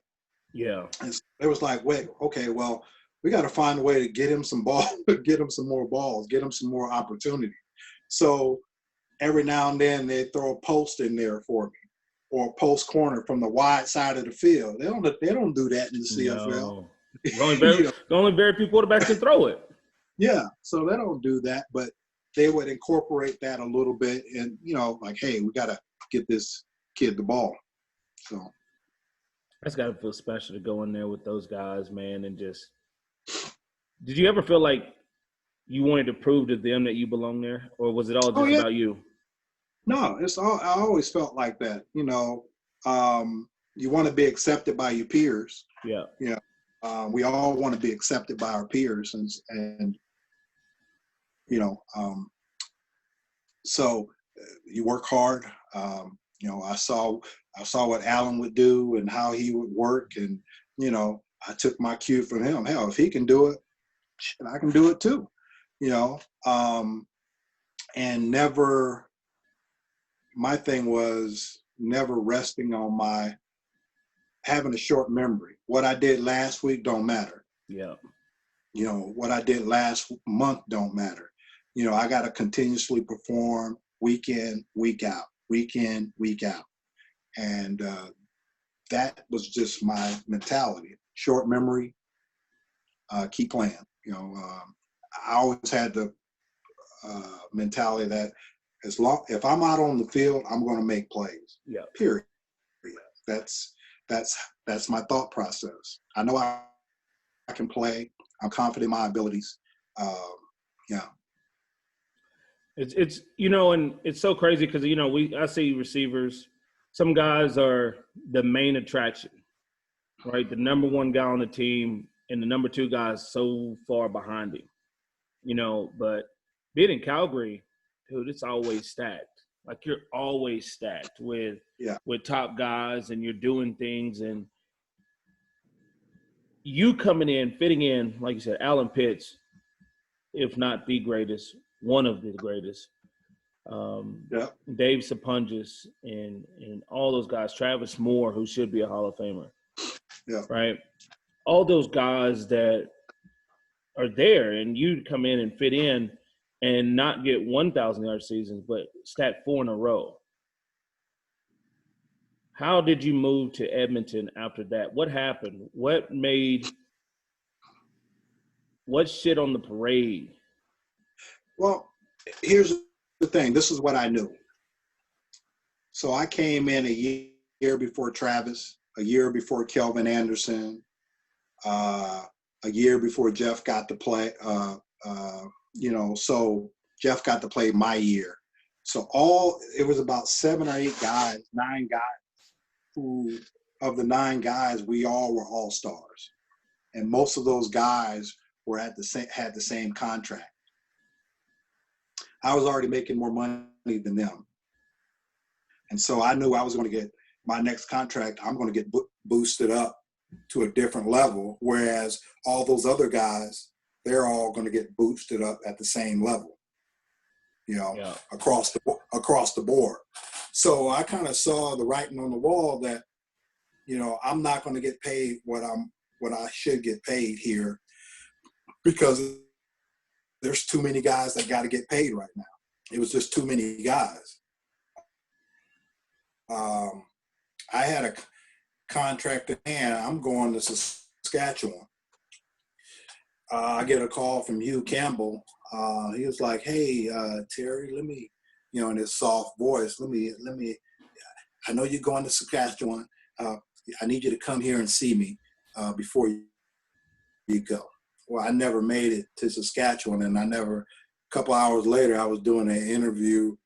Yeah. And it was like, wait, okay, well, we got to find a way to get him some ball, get him some more balls, get him some more opportunity. So every now and then they throw a post in there for me. or post corner from the wide side of the field. They don't do that in the CFL. No. Only very few quarterbacks can throw it. Yeah, so they don't do that, but they would incorporate that a little bit, and like, hey, we got to get this kid the ball. So That's got to feel special to go in there with those guys, man, and just. Did you ever feel like you wanted to prove to them that you belong there, or was it all just about you? No, I always felt like that. You want to be accepted by your peers. Yeah. Yeah. We all want to be accepted by our peers, and so you work hard. I saw what Alan would do and how he would work, and I took my cue from him. Hell, if he can do it, I can do it too. And never. My thing was never resting on having a short memory. What I did last week don't matter. Yeah. What I did last month don't matter. I got to continuously perform week in, week out, week in, week out. And that was just my mentality. Short memory, keep playing. I always had the mentality that if I'm out on the field, I'm going to make plays. Yeah. Period. That's my thought process. I know I can play. I'm confident in my abilities. Yeah. It's and it's so crazy because I see receivers. Some guys are the main attraction, right? The number one guy on the team and the number two guy is so far behind him. But being in Calgary, dude, it's always stacked. Like you're always stacked with top guys, and you're doing things, and you coming in, fitting in, like you said, Alan Pitts, if not the greatest, one of the greatest. Dave Sapunjas and all those guys, Travis Moore, who should be a Hall of Famer. Yeah. Right? All those guys that are there, and you come in and fit in and not get 1,000-yard seasons, but stack 4 in a row. How did you move to Edmonton after that? What happened? What shit on the parade? Well, here's the thing. This is what I knew. So I came in a year before Travis, a year before Kelvin Anderson, a year before Jeff got to play. So Jeff got to play my year. So it was about 7 or 8 guys, 9 guys, who of the 9 guys, we all were all-stars. And most of those guys had the same contract. I was already making more money than them. And so I knew I was going to get my next contract, I'm going to get boosted up to a different level, whereas all those other guys, they're all going to get boosted up at the same level, across the board. So I kind of saw the writing on the wall that, I'm not going to get paid what I should get paid here, because there's too many guys that got to get paid right now. It was just too many guys. I had a contract in hand. I'm going to Saskatchewan. I get a call from Hugh Campbell. He was like, "Hey, Terry, let me," in his soft voice, let me. I know you're going to Saskatchewan. I need you to come here and see me before you go. Well, I never made it to Saskatchewan, and a couple hours later, I was doing an interview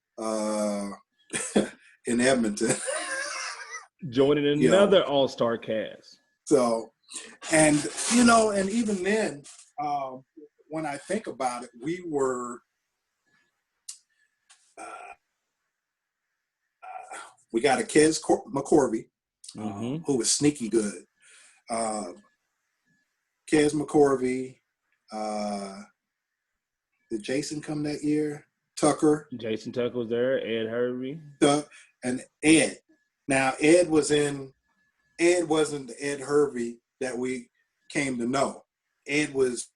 in Edmonton. Joining another all-star cast. So, and even then, when I think about it, we were, we got a Kez McCorvey, who was sneaky good. Kez McCorvey, did Jason come that year? Tucker. Jason Tucker was there. Ed Hervey. And Ed. Now, Ed wasn't the Ed Hervey that we came to know. Ed was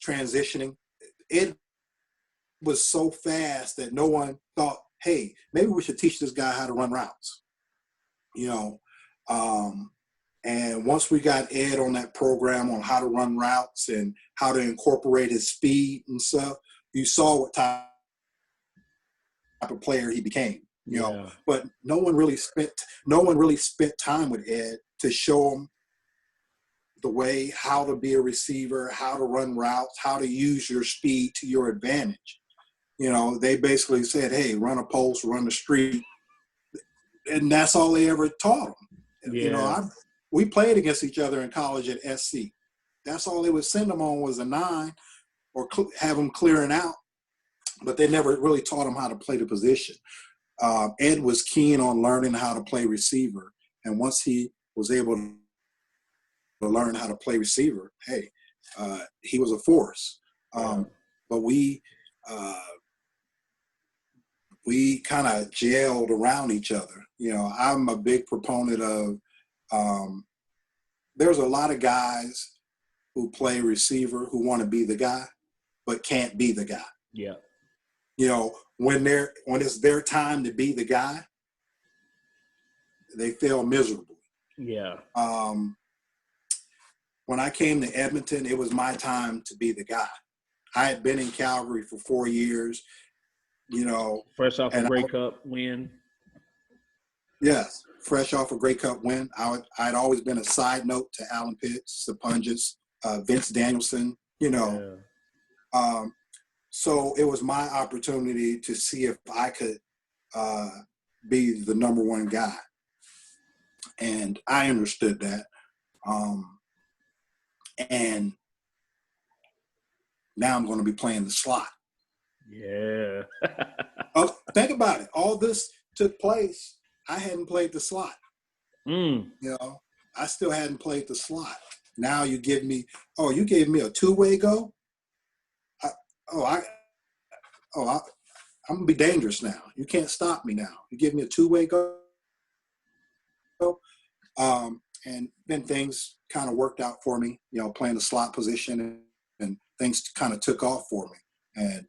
transitioning. Ed was so fast that no one thought hey, maybe we should teach this guy how to run routes, you know. And once we got Ed on that program on how to run routes and how to incorporate his speed and stuff, you saw what type of player he became, you know. But no one really spent time with Ed to show him the way how to be a receiver, how to run routes, how to use your speed to your advantage. You know, they basically said, hey, run a post, run the street. And that's all they ever taught him. Yeah. You know, we played against each other in college at SC. That's all they would send them on was a 9 or have them clearing out. But they never really taught him how to play the position. Ed was keen on learning how to play receiver. And once he was able to learn how to play receiver, hey, he was a force. But we kind of gelled around each other. You know, I'm a big proponent of there's a lot of guys who play receiver who want to be the guy, but can't be the guy. Yeah. You know, when it's their time to be the guy, they feel miserable. Yeah. When I came to Edmonton, it was my time to be the guy. I had been in Calgary for 4 years, you know. Fresh off a Grey Cup win. Yes, fresh off a Grey Cup win. I'd always been a side note to Alan Pitts, Sapunjis, Vince Danielson, you know. Yeah. So it was my opportunity to see if I could be the number one guy. And I understood that. And now I'm going to be playing the slot. Yeah. Think about it. All this took place. I hadn't played the slot. You know, I still hadn't played the slot. Now you give me, you gave me a two-way go? I'm going to be dangerous now. You can't stop me now. You give me a two-way go? And then things kind of worked out for me, you know, playing the slot position, and things kind of took off for me. And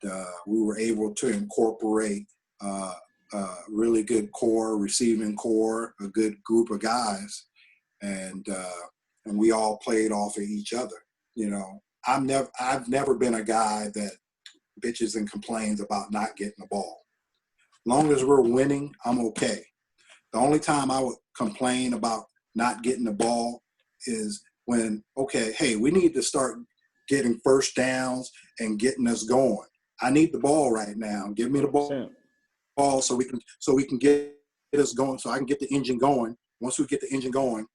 we were able to incorporate really good receiving core, a good group of guys. And we all played off of each other. You know, I've never been a guy that bitches and complains about not getting the ball. As long as we're winning, I'm okay. The only time I would complain about not getting the ball is when, hey, we need to start getting first downs and getting us going. I need the ball right now. Give me the ball so we can get us going, so I can get the engine going. Once we get the engine going,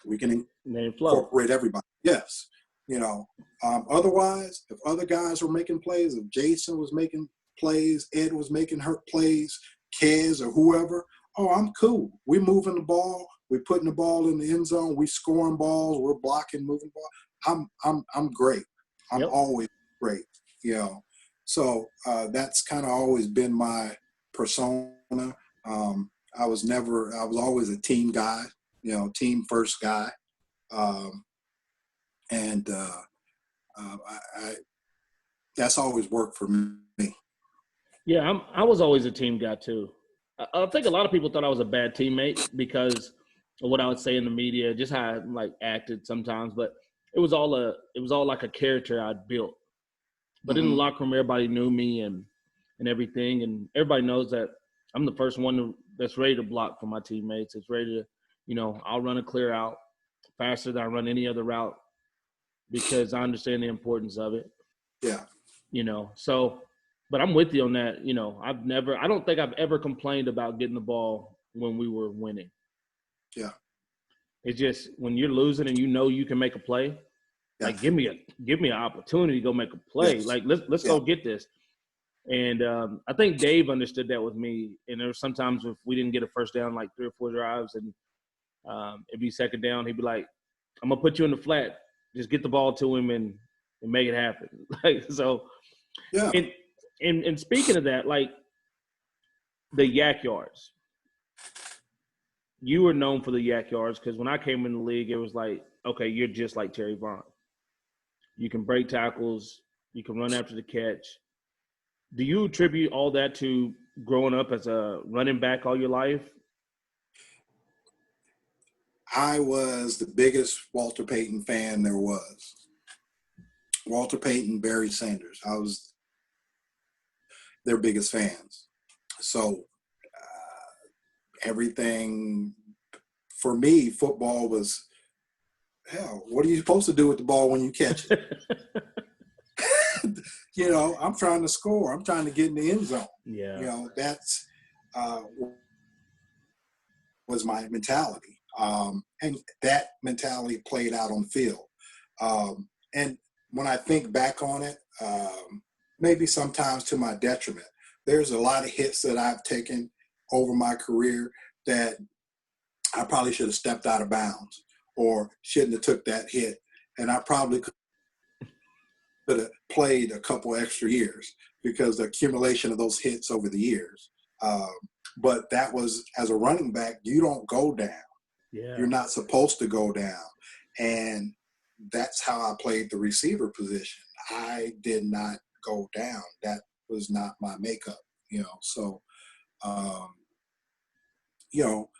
we can incorporate everybody. Yes. You know, otherwise, if other guys were making plays, if Jason was making plays, Ed was making plays, Kez or whoever, I'm cool. We're moving the ball. We're putting the ball in the end zone. We're scoring balls. We're blocking, moving ball. I'm great. I'm always great. You know, so that's kind of always been my persona. I was always a team guy. You know, team first guy. And that's always worked for me. Yeah, I was always a team guy too. I think a lot of people thought I was a bad teammate because of what I would say in the media, just how I like acted sometimes. But it was all like a character I'd built. But in the locker room, everybody knew me and everything, and everybody knows that I'm the first one that's ready to block for my teammates. It's ready to, you know, I'll run a clear out faster than I run any other route because I understand the importance of it. Yeah. You know, so, but I'm with you on that. You know, I don't think I've ever complained about getting the ball when we were winning. Yeah. It's just when you're losing and you know you can make a play, like give me an opportunity to go make a play. Yes. Like let's go get this. And I think Dave understood that with me. And there were sometimes if we didn't get a first down, like 3 or 4 drives, and it'd be second down, he'd be like, "I'm gonna put you in the flat. Just get the ball to him and make it happen." Like so. Yeah. And speaking of that, like the yak yards, you were known for the yak yards because when I came in the league, it was like, okay, you're just like Terry Vaughn. You can break tackles. You can run after the catch. Do you attribute all that to growing up as a running back all your life? I was the biggest Walter Payton fan there was. Walter Payton, Barry Sanders. I was their biggest fans. So everything for me, football was, hell, what are you supposed to do with the ball when you catch it? You know, I'm trying to score. I'm trying to get in the end zone. Yeah. You know, that's was my mentality. And that mentality played out on the field. And when I think back on it, maybe sometimes to my detriment, there's a lot of hits that I've taken over my career that I probably should have stepped out of bounds or shouldn't have took that hit. And I probably could have played a couple extra years because the accumulation of those hits over the years. But that was, as a running back, you don't go down. Yeah. You're not supposed to go down. And that's how I played the receiver position. I did not go down. That was not my makeup, you know. So, you know,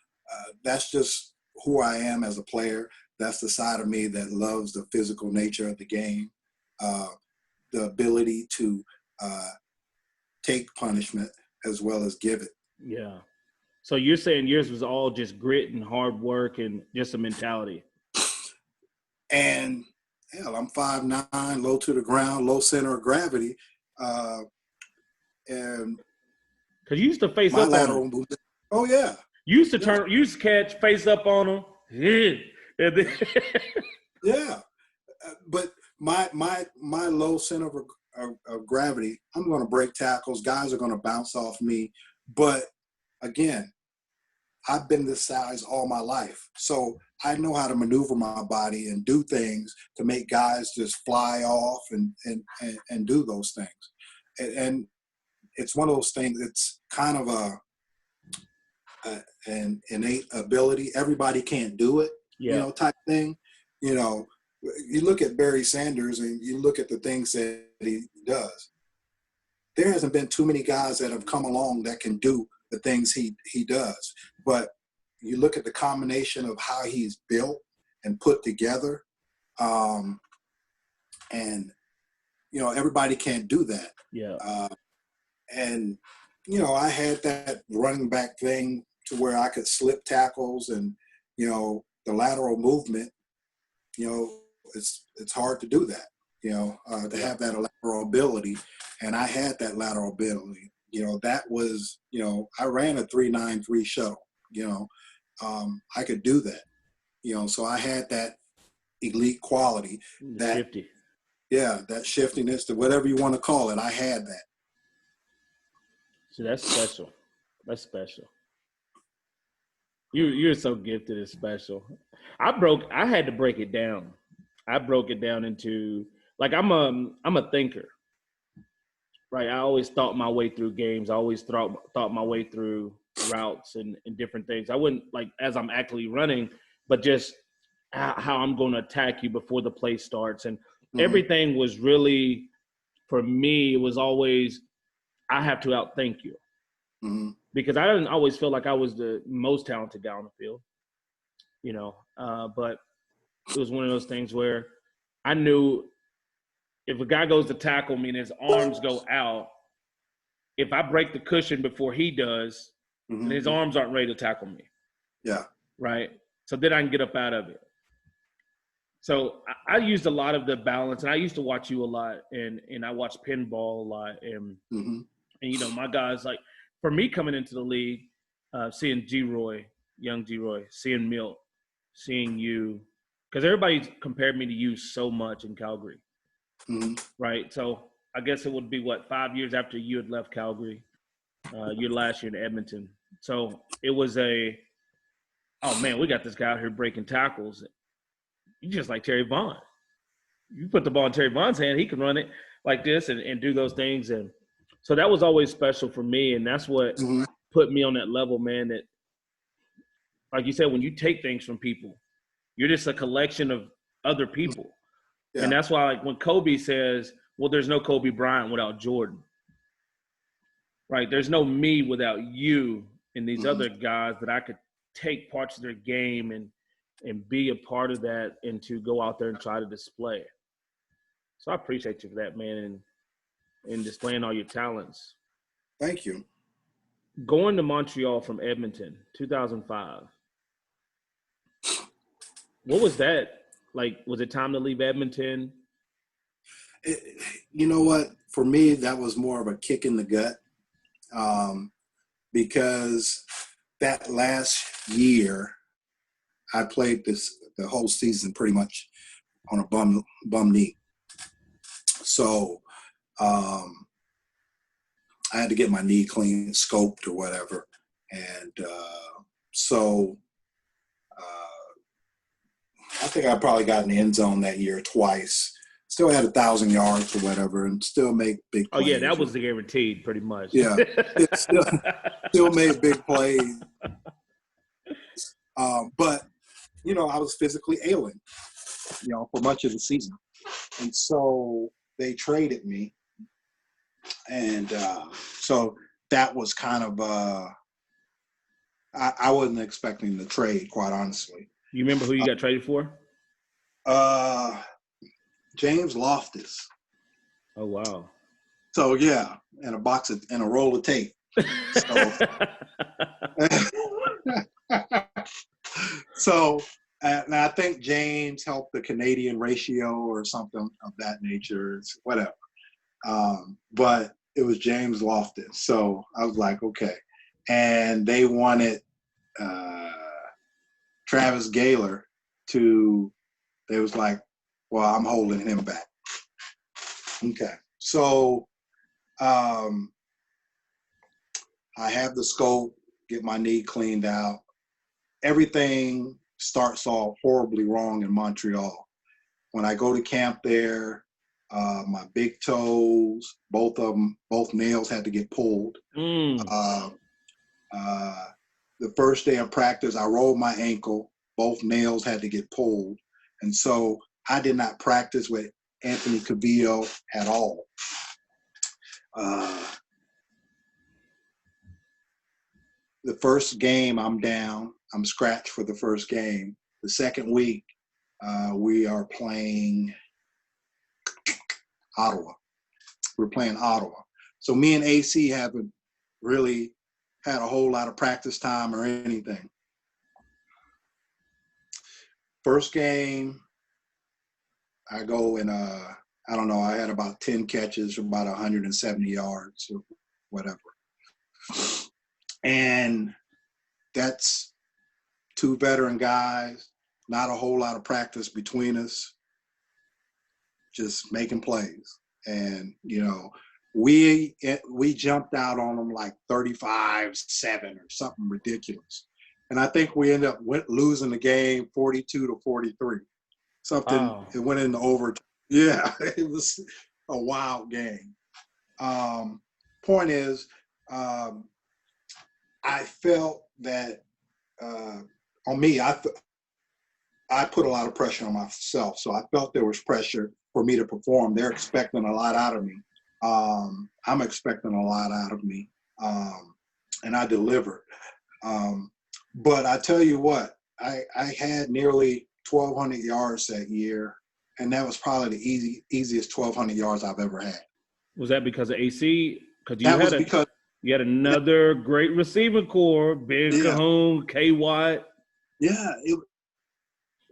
that's just who I am as a player. That's the side of me that loves the physical nature of the game, the ability to take punishment as well as give it. Yeah. So you're saying yours was all just grit and hard work and just a mentality. And hell, I'm 5'9", low to the ground, low center of gravity. And because you used to face my up lateral on them. movement. Oh yeah. You used to turn, you used to catch, face up on them. Yeah. And then Yeah. But my low center of gravity, I'm going to break tackles. Guys are going to bounce off me. But again, I've been this size all my life. So I know how to maneuver my body and do things to make guys just fly off and do those things. And it's one of those things, it's kind of an innate ability. Everybody can't do it, yeah. you know, type thing. You know, you look at Barry Sanders and you look at the things that he does. There hasn't been too many guys that have come along that can do the things he does. But you look at the combination of how he's built and put together, and, you know, everybody can't do that. Yeah. And, you know, I had that running back thing to where I could slip tackles and, you know, the lateral movement, you know, it's hard to do that, you know, to have that lateral ability. And I had that lateral ability. You know, that was, you know, I ran a 3.93 shuttle, you know, I could do that, you know, so I had that elite quality, that shifty. Yeah, that shiftiness, to whatever you want to call it. I had that. So that's special. That's special. You're so gifted and special. I had to break it down. I broke it down into, like, I'm a thinker. Right, I always thought my way through games. I always thought my way through routes and different things. I wouldn't, like, as I'm actually running, but just how I'm going to attack you before the play starts. And everything was really, for me, it was always, I have to outthink you. Because I didn't always feel like I was the most talented guy on the field, you know. But it was one of those things where I knew if a guy goes to tackle me and his arms go out, if I break the cushion before he does, and his arms aren't ready to tackle me. Yeah. Right? So then I can get up out of it. So I used a lot of the balance, and I used to watch you a lot, and I watched pinball a lot. And, you know, my guys, like, for me coming into the league, seeing young G-Roy, seeing Milt, seeing you, because everybody compared me to you so much in Calgary. Right. So I guess it would be 5 years after you had left Calgary, your last year in Edmonton. So it was oh man, we got this guy out here breaking tackles. You just like Terry Vaughn. You put the ball in Terry Vaughn's hand, he can run it like this and do those things. And so that was always special for me. And that's what put me on that level, man, that, like you said, when you take things from people, you're just a collection of other people. Yeah. And that's why, like, when Kobe says, well, there's no Kobe Bryant without Jordan. Right. There's no me without you and these Mhm. other guys that I could take parts of their game and be a part of that and to go out there and try to display. So I appreciate you for that, man, and displaying all your talents. Thank you. Going to Montreal from Edmonton, 2005. What was that like? Was it time to leave Edmonton? You know what? For me, that was more of a kick in the gut, because that last year I played the whole season pretty much on a bum knee. So I had to get my knee clean, scoped or whatever, and so I think I probably got in the end zone that year twice. Still had 1,000 yards or whatever, and still make big Oh yeah, plays. that was the guaranteed, pretty much. Yeah, still made big plays. But I was physically ailing, for much of the season, and so they traded me, and so that was kind of I wasn't expecting the trade, quite honestly. You remember who you got traded for? James Loftus. Oh wow. So yeah, and a roll of tape. So, so and I think James helped the Canadian ratio or something of that nature. It's whatever. But it was James Loftus. So I was like, okay. And they wanted Travis Gaylor they was like, well, I'm holding him back. Okay. So I have the scope, get my knee cleaned out. Everything starts off horribly wrong in Montreal. When I go to camp there, my big toes, both nails had to get pulled. The first day of practice, I rolled my ankle, both nails had to get pulled. And so I did not practice with Anthony Cavillo at all. The first game, I'm down. I'm scratched for the first game. The second week, we are playing Ottawa. We're playing Ottawa. So me and AC haven't really had a whole lot of practice time or anything. First game, I go and I don't know, I had about 10 catches, about 170 yards or whatever. And that's two veteran guys, not a whole lot of practice between us, just making plays. And, we jumped out on them like 35-7 or something ridiculous. And I think we ended up losing the game 42-43. Something, wow. It went into overtime. Yeah, it was a wild game. Point is, I felt that on me, I put a lot of pressure on myself. So I felt there was pressure for me to perform. They're expecting a lot out of me. I'm expecting a lot out of me. And I delivered. But I tell you what, I had nearly 1,200 yards that year. And that was probably the easiest 1,200 yards I've ever had. Was that because of AC? Because you had another great receiving core, Ben Cahoon, K. Watt. Yeah,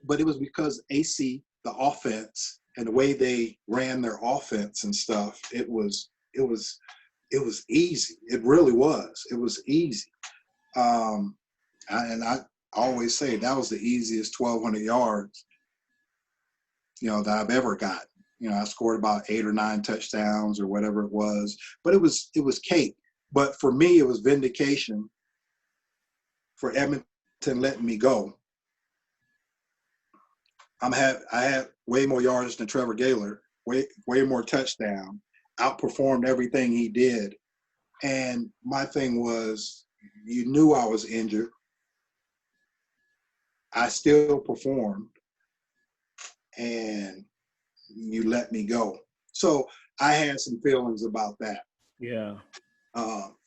but it was because AC, the offense, and the way they ran their offense and stuff, it was easy. It really was. It was easy. I always say that was the easiest 1,200 yards, that I've ever gotten. I scored about 8 or 9 touchdowns or whatever it was, but it was cake. But for me, it was vindication for Edmonton letting me go. I had way more yards than Trevor Gaylor, way more touchdown, outperformed everything he did. And my thing was, you knew I was injured. I still performed, and you let me go. So I had some feelings about that. Yeah.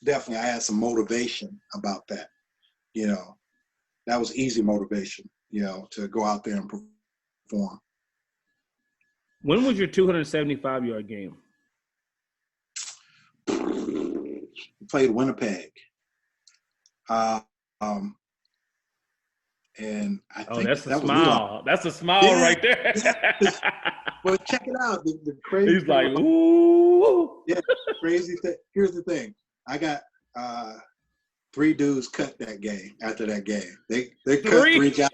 definitely I had some motivation about that. You know, that was easy motivation, you know, to go out there and perform. When was your 275-yard game? Played Winnipeg. And I Oh, think that's a that was Neil. smile. That's a smile right there. Yeah. Well, check it out. The crazy He's thing like, ooh. yeah, crazy thing. Here's the thing. I got 3 dudes cut that game after that game. They cut 3 guys.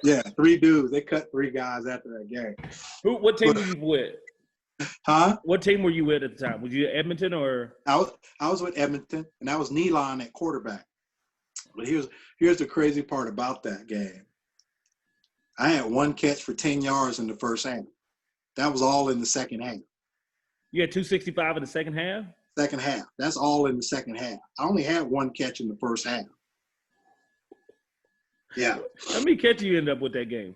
Yeah, 3 dudes. They cut 3 guys after that game. What team were you with? Huh? What team were you with at the time? Was you at Edmonton or? I was with Edmonton, and that was Nealon at quarterback. But here's the crazy part about that game. I had 1 catch for 10 yards in the first half. That was all in the second half. You had 265 in the second half? Second half. That's all in the second half. I only had 1 catch in the first half. Yeah. How many catches you end up with that game?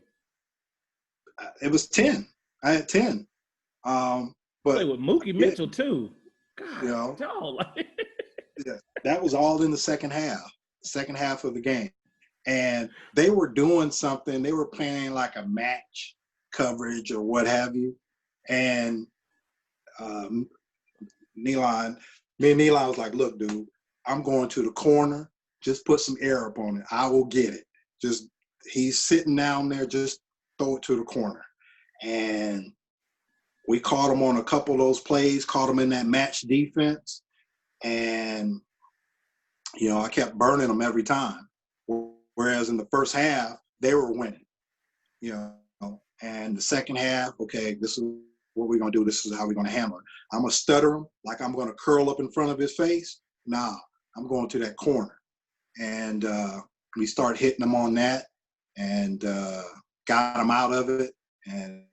It was 10. I had 10. But play with Mookie Mitchell too. God, you know, yeah, that was all in the second half of the game. And they were doing something. They were playing like a match coverage or what have you. And me and Nealon was like, look, dude, I'm going to the corner. Just put some air up on it. I will get it. Just, he's sitting down there, just throw it to the corner. And we caught him on a couple of those plays, caught him in that match defense. And, you know, I kept burning them every time. Whereas in the first half, they were winning, you know. And the second half, okay, this is what we're going to do. This is how we're going to handle it. I'm going to stutter him like I'm going to curl up in front of his face. Nah, I'm going to that corner. And we start hitting him on that and got him out of it. And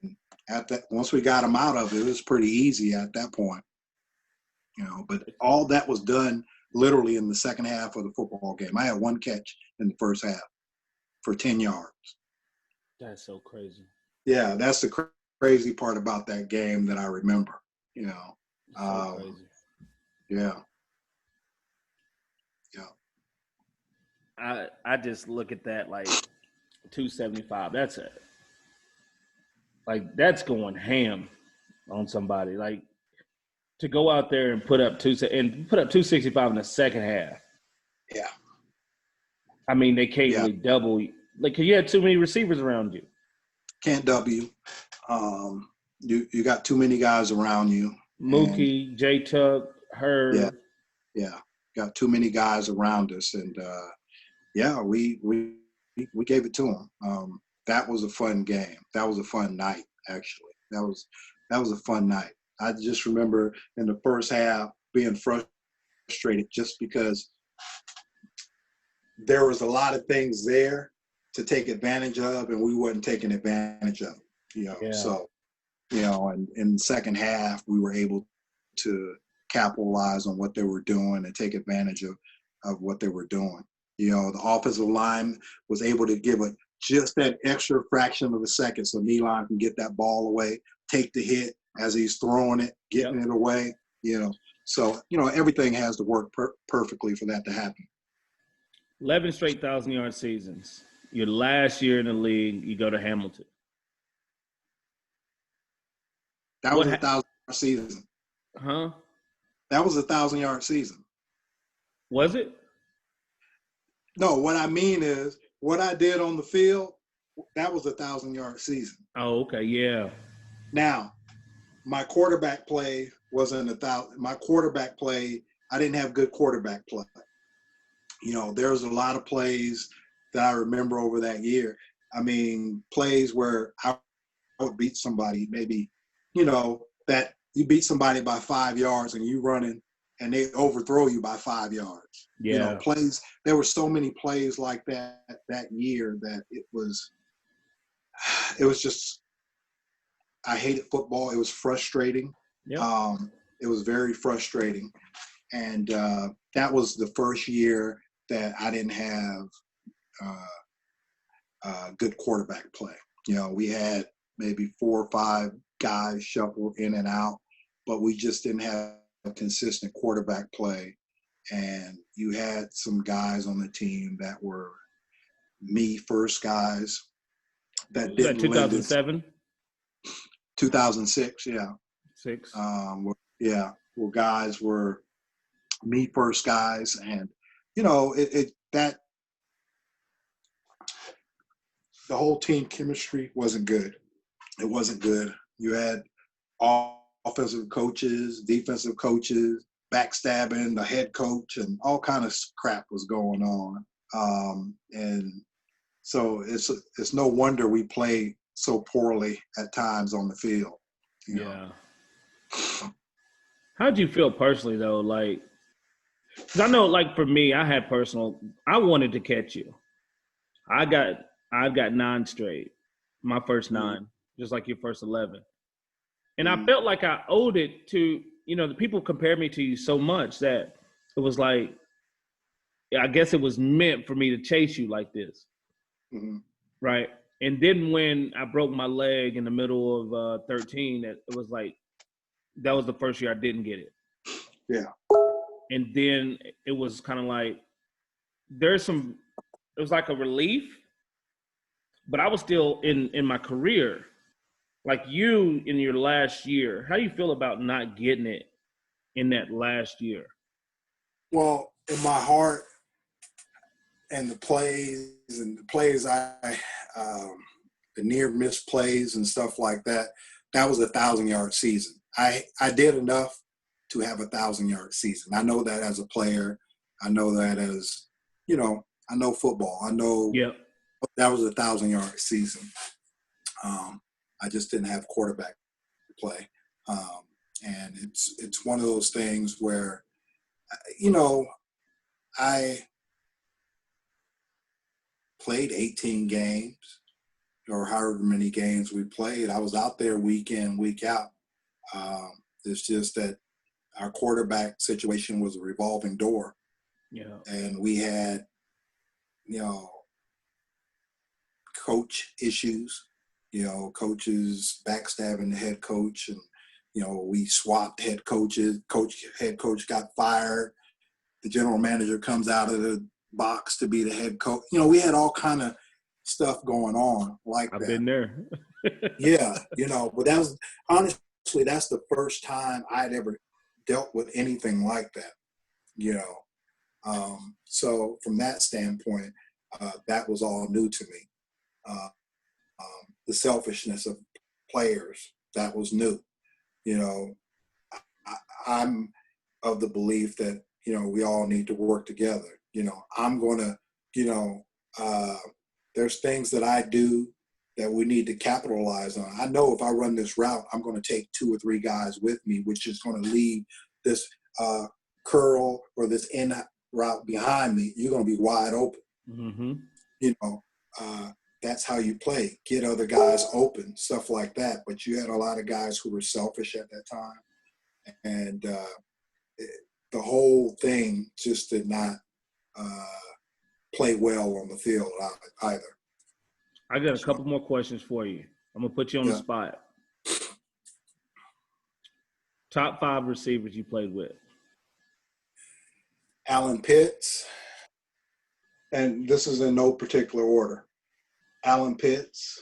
once we got him out of it, it was pretty easy at that point. You know, but all that was done literally in the second half of the football game. I had 1 catch in the first half for 10 yards. That's so crazy. Yeah, that's the crazy part about that game that I remember, you know. So crazy. Yeah. I just look at that like 275. That's it. Like, that's going ham on somebody. Like, to go out there and put up 265 in the second half. Yeah. I mean, they can't really double. Like, 'cause you had too many receivers around you. Can't W. You got too many guys around you. Mookie, J-Tuck, Herb. Yeah. Got too many guys around us, and we gave it to them. That was a fun game. That was a fun night, actually. That was a fun night. I just remember in the first half being frustrated just because there was a lot of things there to take advantage of, and we wasn't taking advantage of, you know. Yeah. So, you know, and in the second half, we were able to capitalize on what they were doing and take advantage of what they were doing. You know, the offensive line was able to give it just that extra fraction of a second so Nealon can get that ball away, take the hit as he's throwing it, getting it away, you know. So, you know, everything has to work perfectly for that to happen. 11 straight 1,000-yard seasons. Your last year in the league, you go to Hamilton. That was a 1,000-yard season. Huh? That was a 1,000-yard season. Was it? No, what I mean is what I did on the field, that was a 1,000-yard season. Oh, okay, yeah. Now, my quarterback play wasn't 1,000. My quarterback play, I didn't have good quarterback play. You know, there was a lot of plays that I remember over that year. I mean, plays where I would beat somebody, maybe, you know, that you beat somebody by 5 yards and you running and they overthrow you by 5 yards. Yeah. You know, plays, there were so many plays like that year that it was just, I hated football. It was frustrating. Yep. It was very frustrating. And that was the first year that I didn't have good quarterback play. You know, we had maybe 4 or 5 guys shuffled in and out, but we just didn't have a consistent quarterback play. and you had some guys on the team that were me first guys that Was that didn't lend it. 2007? 2006, yeah. Six. Well, guys were me first guys, and that the whole team chemistry wasn't good. It wasn't good. You had offensive coaches, defensive coaches, backstabbing the head coach, and all kind of crap was going on. And so it's no wonder we played so poorly at times on the field. Yeah. How'd you feel personally though? Like, because I know, like for me, I wanted to catch you. I've got 9 straight, my first 9, just like your first 11. And I felt like I owed it to, the people compared me to you so much that it was like, I guess it was meant for me to chase you like this. Mm-hmm. Right. And then when I broke my leg in the middle of 13, it was like, that was the first year I didn't get it. Yeah. And then it was kind of like, it was like a relief, but I was still in my career. Like you in your last year, how do you feel about not getting it in that last year? Well, in my heart and the plays the near miss plays and stuff like that, that was a 1,000-yard season. I did enough to have a 1,000-yard season. I know that as a player. I know that as, I know football. I know that was a 1,000-yard season. I just didn't have quarterback play. And it's one of those things where, I played 18 games or however many games we played. I was out there week in, week out. It's just that our quarterback situation was a revolving door. Yeah. And we had, coach issues, coaches backstabbing the head coach, and, we swapped head coaches. Head coach got fired. The general manager comes out of the box to be the head coach. We had all kind of stuff going on like that. I've been there. Yeah, but that was honestly, that's the first time I'd ever dealt with anything like that, So from that standpoint, that was all new to me. The selfishness of players, that was new. I'm of the belief that, we all need to work together. I'm going to, there's things that I do that we need to capitalize on. I know if I run this route, I'm going to take 2 or 3 guys with me, which is going to leave this curl or this in route behind me. You're going to be wide open. Mm-hmm. That's how you play. Get other guys open, stuff like that. But you had a lot of guys who were selfish at that time. And the whole thing just did not play well on the field either. I got a couple more questions for you. I'm going to put you on the spot. Top 5 receivers you played with. Alan Pitts. And this is in no particular order. Alan Pitts.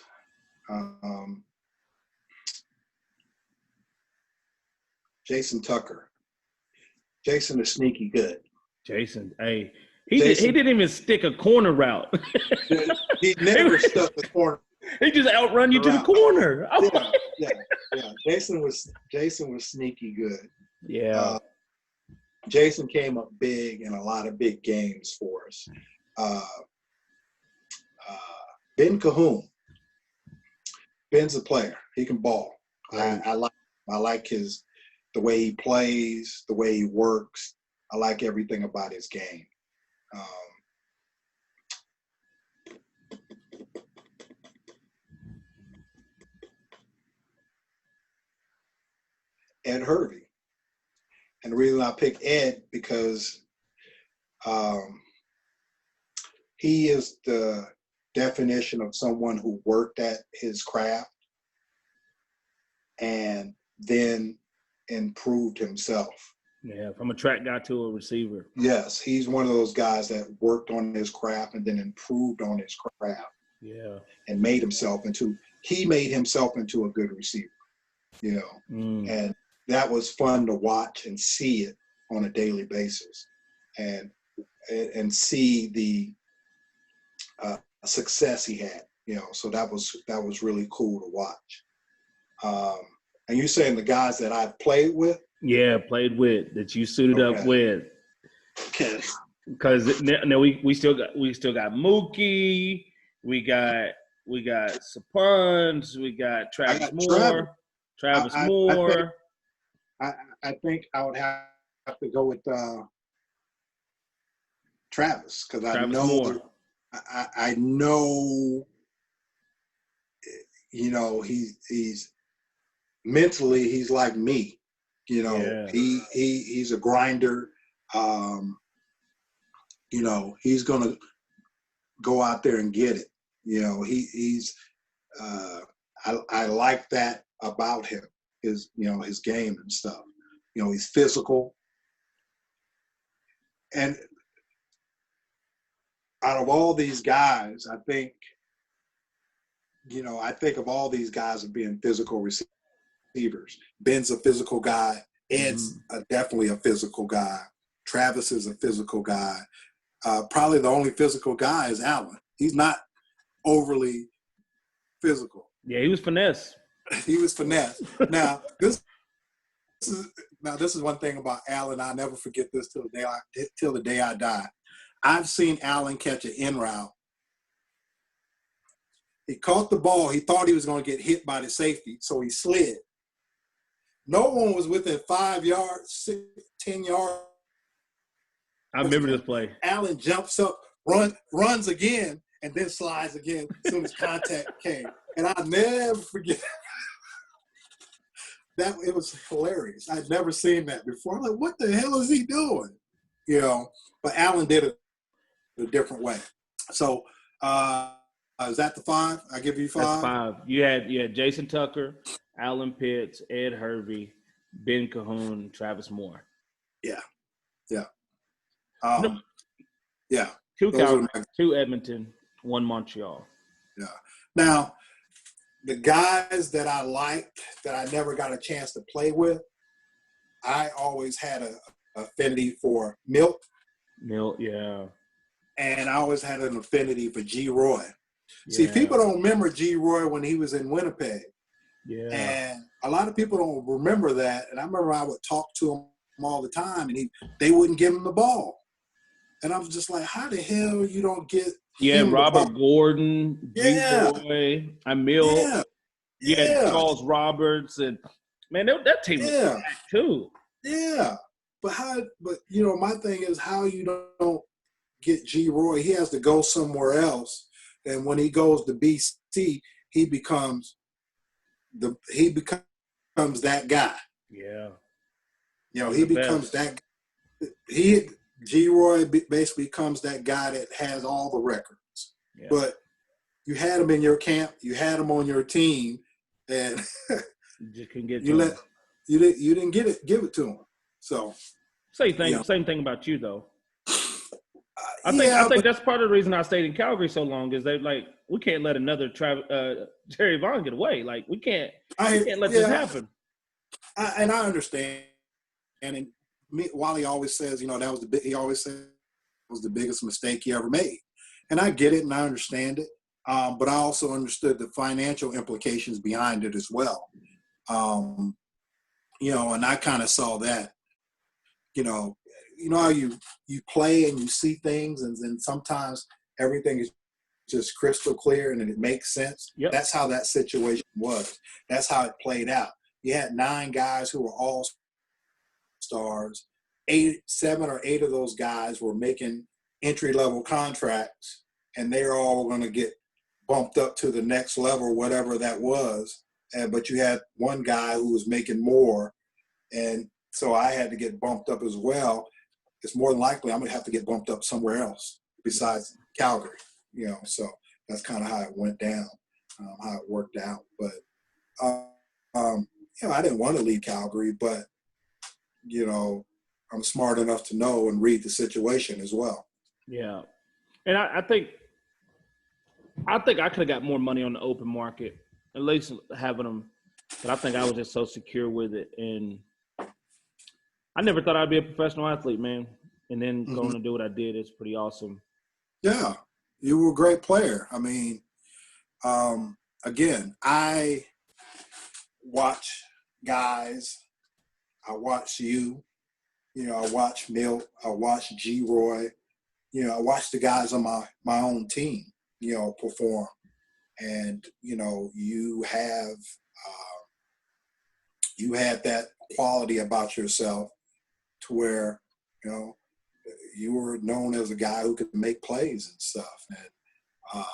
Jason Tucker. Jason is sneaky good. Jason, hey. He didn't even stick a corner route. He never stuck the corner. He just outrun you to the corner. Yeah. Jason was sneaky good. Yeah. Jason came up big in a lot of big games for us. Ben Cahoon. Ben's a player. He can ball. I like the way he plays, the way he works. I like everything about his game. Ed Hervey. And the reason I pick Ed because he is the definition of someone who worked at his craft and then improved himself. Yeah, from a track guy to a receiver. Yes, he's one of those guys that worked on his craft and then improved on his craft. Yeah. And made himself into a good receiver, and that was fun to watch and see it on a daily basis, and see the success he had, so that was really cool to watch. And you're saying the guys that I've played with? Yeah, played with, that you suited up with. Okay. Because now we still got Mookie, we got Sapons, we got Travis Moore. I think I would have to go with Travis, because I know he's mentally, he's like me. He's a grinder. He's gonna go out there and get it. I like that about him, his game and stuff. He's physical. And out of all these guys, I think of all these guys as being physical receivers. Ben's a physical guy. Ed's definitely a physical guy. Travis is a physical guy. Probably the only physical guy is Allen. He's not overly physical. Yeah, he was finesse. He was finesse. Now this is one thing about Allen. I'll never forget this till the day I die. I've seen Allen catch an in route. He caught the ball. He thought he was going to get hit by the safety, so he slid. No one was within 5 yards, 10 yards. I remember this play. Allen jumps up, runs again, and then slides again as soon as contact came. And I'll never forget that. It was hilarious. I'd never seen that before. I'm like, what the hell is he doing? But Allen did it a different way. So is that the 5? I give you 5? That's 5. You had Jason Tucker, Alan Pitts, Ed Hervey, Ben Cahoon, Travis Moore. Yeah. Yeah. 2 Calgary, 2 Edmonton, 1 Montreal. Yeah. Now, the guys that I liked that I never got a chance to play with, I always had an affinity for Milt. Yeah. And I always had an affinity for G. Roy. Yeah. See, people don't remember G. Roy when he was in Winnipeg. Yeah. And a lot of people don't remember that. And I remember I would talk to him all the time, and they wouldn't give him the ball. And I was just like, how the hell you don't get Robert Gordon, yeah. G-Boy, Emil. Yeah. Charles Roberts. And, man, that team was stacked too. Yeah. But my thing is how you don't get G. Roy. He has to go somewhere else. And when he goes to BC, he becomes that guy. Yeah. He becomes that. G. Roy basically becomes that guy that has all the records. Yeah. But you had him in your camp, you had him on your team, and you just couldn't get you didn't give it to him. So same thing about you though. I think that's part of the reason I stayed in Calgary so long is we can't let another Jerry Vaughn get away. Like we can't let this happen. I understand, and Wally always says, he always says it was the biggest mistake he ever made, and I get it and I understand it, but I also understood the financial implications behind it as well, and I kind of saw that, how you play and you see things, and then sometimes everything is just crystal clear and it makes sense. Yep. That's how that situation was. That's how it played out. You had 9 guys who were all stars. 7 or 8 of those guys were making entry-level contracts, and they're all going to get bumped up to the next level, whatever that was. But you had one guy who was making more, and so I had to get bumped up as well. It's more than likely I'm going to have to get bumped up somewhere else besides Calgary, So that's kind of how it went down, how it worked out. But I didn't want to leave Calgary, but I'm smart enough to know and read the situation as well. Yeah. And I think I could have got more money on the open market, at least having them. But I think I was just so secure with it. And I never thought I'd be a professional athlete, man. And then going to do what I did is pretty awesome. Yeah, you were a great player. I mean, again, I watch guys. I watch you. I watch Milt. I watch G. Roy. I watch the guys on my own team, perform. And, you have that quality about yourself to where, you were known as a guy who could make plays and stuff. And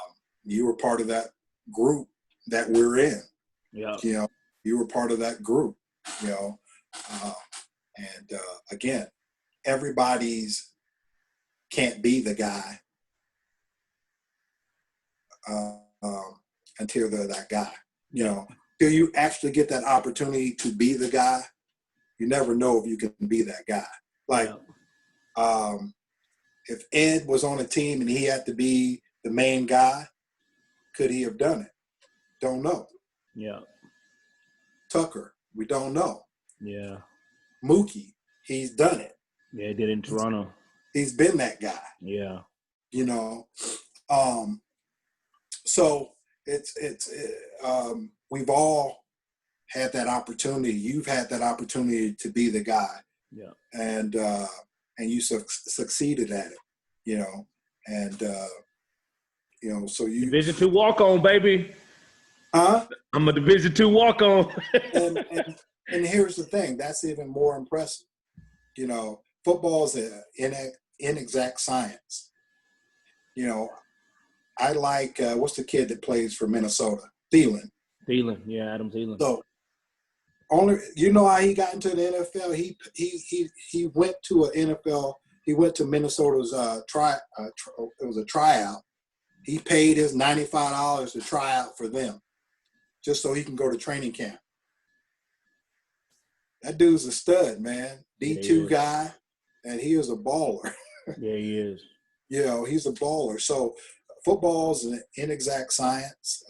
you were part of that group that we're in. Yeah. You were part of that group, again, everybody's can't be the guy until they're that guy. Till you actually get that opportunity to be the guy, you never know if you can be that guy. Like, if Ed was on a team and he had to be the main guy, could he have done it? Don't know. Yeah. Tucker, we don't know. Yeah. Mookie, he's done it. Yeah, he did in Toronto. He's been that guy. Yeah. So it's we've all had that opportunity. You've had that opportunity to be the guy. Yeah. And you succeeded at it, and so you Division II walk-on, baby. Huh? I'm a Division II walk-on. and here's the thing, that's even more impressive. Football is an inexact science. I like what's the kid that plays for Minnesota? Thielen, yeah, Adam Thielen. So how he got into the NFL? He went to an NFL. He went to Minnesota's it was a tryout. He paid his $95 to try out for them, just so he can go to training camp. That dude's a stud, man. D2 guy, and he is a baller. Yeah, he is. He's a baller. So football is an inexact science.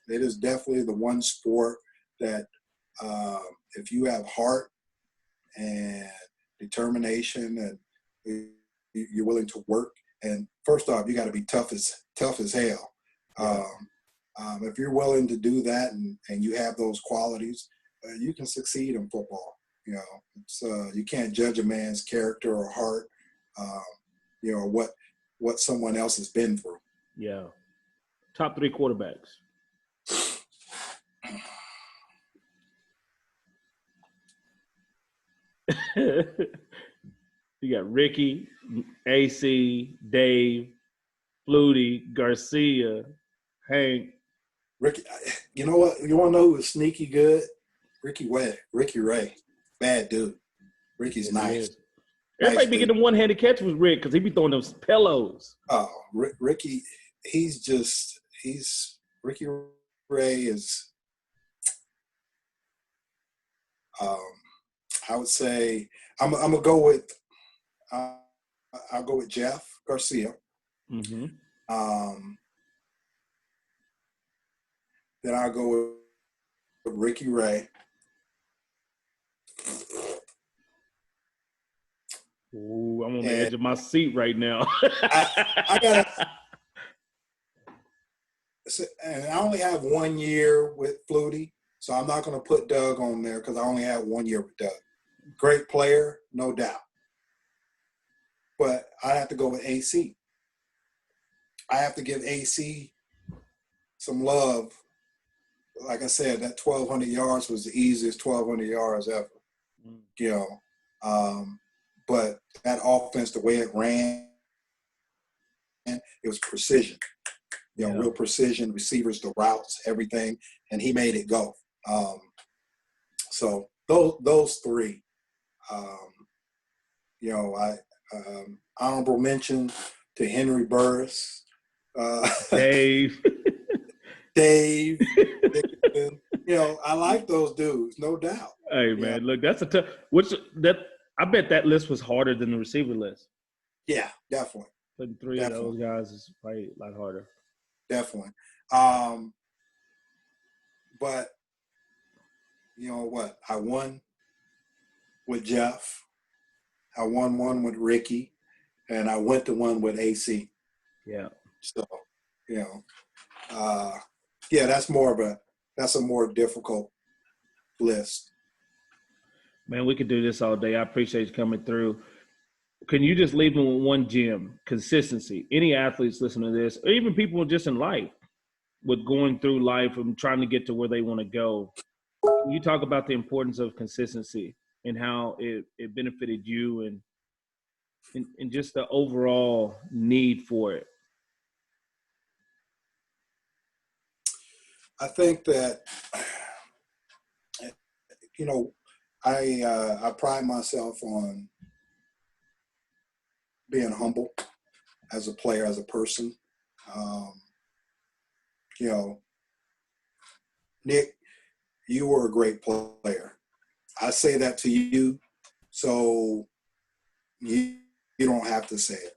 It is definitely the one sport that if you have heart and determination and you're willing to work, and first off, you got to be tough as hell. If you're willing to do that and you have those qualities, you can succeed in football. You can't judge a man's character or heart, what someone else has been through. Yeah. Top 3 quarterbacks. You got Ricky, AC, Dave, Flutie, Garcia, Hank. Ricky, you know what? You want to know who was sneaky good? Ricky Ray. Bad dude. Ricky's nice. Everybody be getting one-handed catch with Rick because he be throwing those pillows. Oh, Ricky, Ricky Ray is, I would say, I'm gonna go with, I'll go with Jeff Garcia. Mm-hmm. Then I'll go with Ricky Ray. Ooh, I'm on the edge of my seat right now. I gotta, and I only have 1 year with Flutie, so I'm not going to put Doug on there because I only had 1 year with Doug. Great player, no doubt. But I have to go with AC. I have to give AC some love. Like I said, that 1,200 yards was the easiest 1,200 yards ever. But that offense, the way it ran, it was precision. Real precision, receivers, the routes, everything, and he made it go. So those 3. Honorable mention to Henry Burris, Dave. Dave. I like those dudes, no doubt. Hey man, look, that's a tough. What's that? I bet that list was harder than the receiver list. Yeah, definitely. Putting three of those guys is probably a lot harder. Definitely. But you know what? I won with Jeff. I won one with Ricky, and I went to one with AC. Yeah. So, you know, yeah, that's a more difficult list. Man, we could do this all day. I appreciate you coming through. Can you just leave them with one gem? Consistency. Any athletes listening to this, or even people just in life, with going through life and trying to get to where they want to go. You talk about the importance of consistency and how it benefited you and just the overall need for it. I think that, you know, I pride myself on being humble as a player, as a person. You know, Nick, you were a great player. I say that to you, so you don't have to say it.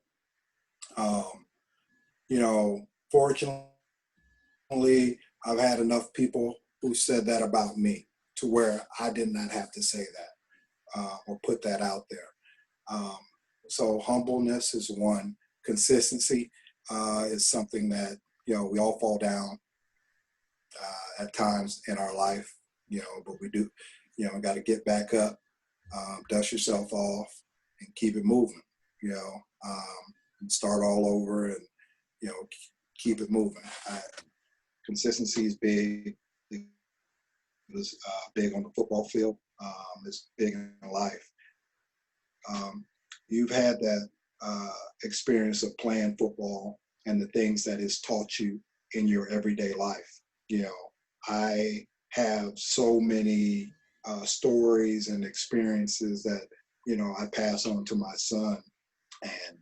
You know, fortunately, I've had enough people who said that about me to where I did not have to say that or put that out there. So humbleness is one. Consistency is something that, you know, we all fall down at times in our life, you know, but we do, you know, got to get back up, dust yourself off, and keep it moving, you know, and start all over and, you know, keep it moving. Consistency is big. It was big on the football field. It's big in life. You've had that experience of playing football and the things that it's taught you in your everyday life. You know, I have so many stories and experiences that, you know, I pass on to my son. And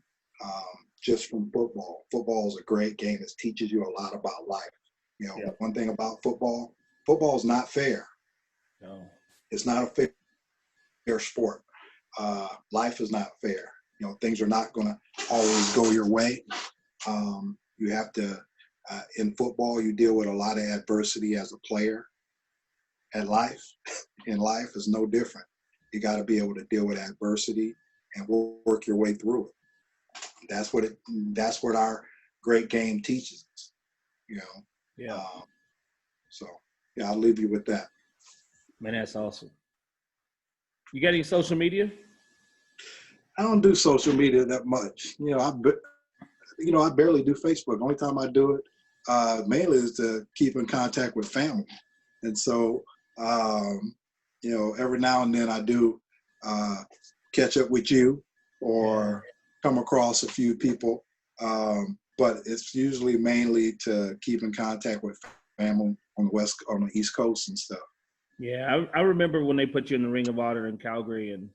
just from football. Football is a great game. It teaches you a lot about life. You know, One thing about football is not fair. No. It's not a fair sport. Life is not fair. You know, things are not going to always go your way. You have to, in football, you deal with a lot of adversity as a player. In life is no different. You got to be able to deal with adversity and work your way through it. That's what our great game teaches us, you know. Yeah. So, yeah, I'll leave you with that. Man, that's awesome. You got any social media? I don't do social media that much. You know, I barely do Facebook. The only time I do it mainly is to keep in contact with family. And so, you know, every now and then I do catch up with you or come across a few people. But it's usually mainly to keep in contact with family on the East Coast and stuff. Yeah, I remember when they put you in the Ring of Honor in Calgary and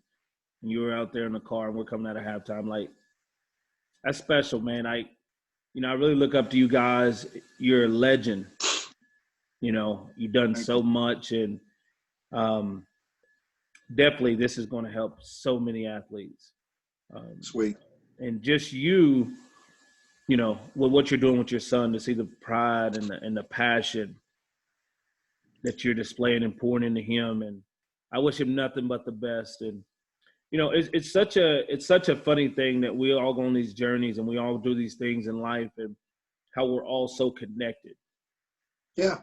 you were out there in the car and we're coming out of halftime. Like, that's special, man. I really look up to you guys. You're a legend. You know, you've done so much, and definitely this is going to help so many athletes. Sweet. And just you know, with what you're doing with your son, to see the pride and the passion that you're displaying and pouring into him. And I wish him nothing but the best. And, you know, it's such a funny thing that we all go on these journeys and we all do these things in life and how we're all so connected. Yeah,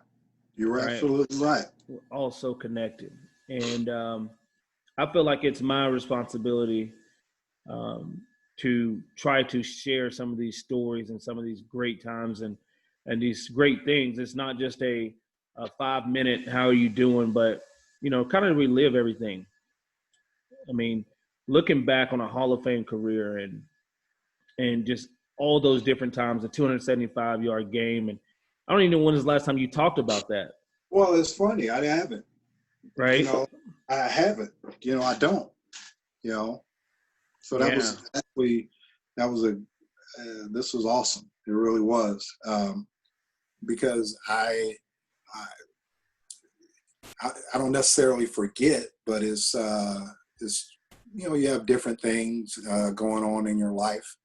you're absolutely right. We're all so connected. And I feel like it's my responsibility to try to share some of these stories and some of these great times and these great things. It's not just a 5-minute, how are you doing, but, you know, kind of relive everything. I mean, looking back on a Hall of Fame career and just all those different times, a 275-yard game. And I don't even know when was the last time you talked about that. Well, it's funny. I haven't. Right. You know, I haven't. You know, I don't. You know. So that was actually, this was awesome. It really was. Because I don't necessarily forget, but it's you have different things going on in your life,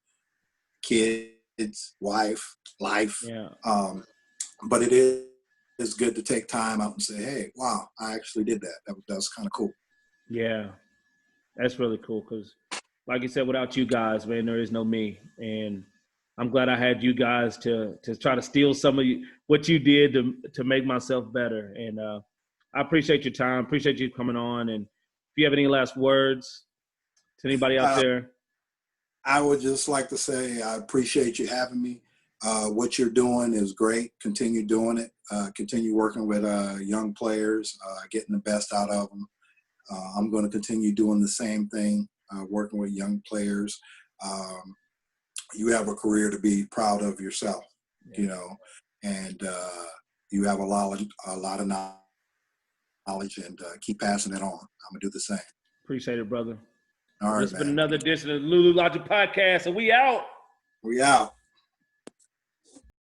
kids, wife, life. Yeah. But it is good to take time out and say, hey, wow, I actually did that. That was kind of cool. Yeah. That's really cool because, like you said, without you guys, man, there is no me. And I'm glad I had you guys to try to steal some of what you did to make myself better. And I appreciate your time. Appreciate you coming on. And if you have any last words to anybody out there. I would just like to say I appreciate you having me. What you're doing is great. Continue doing it. Continue working with young players, getting the best out of them. I'm going to continue doing the same thing, working with young players. You have a career to be proud of yourself, and you have a lot of knowledge, and keep passing it on. I'm going to do the same. Appreciate it, brother. All right, This has been man. another edition of the Lulu Logic Podcast, and we out. We out.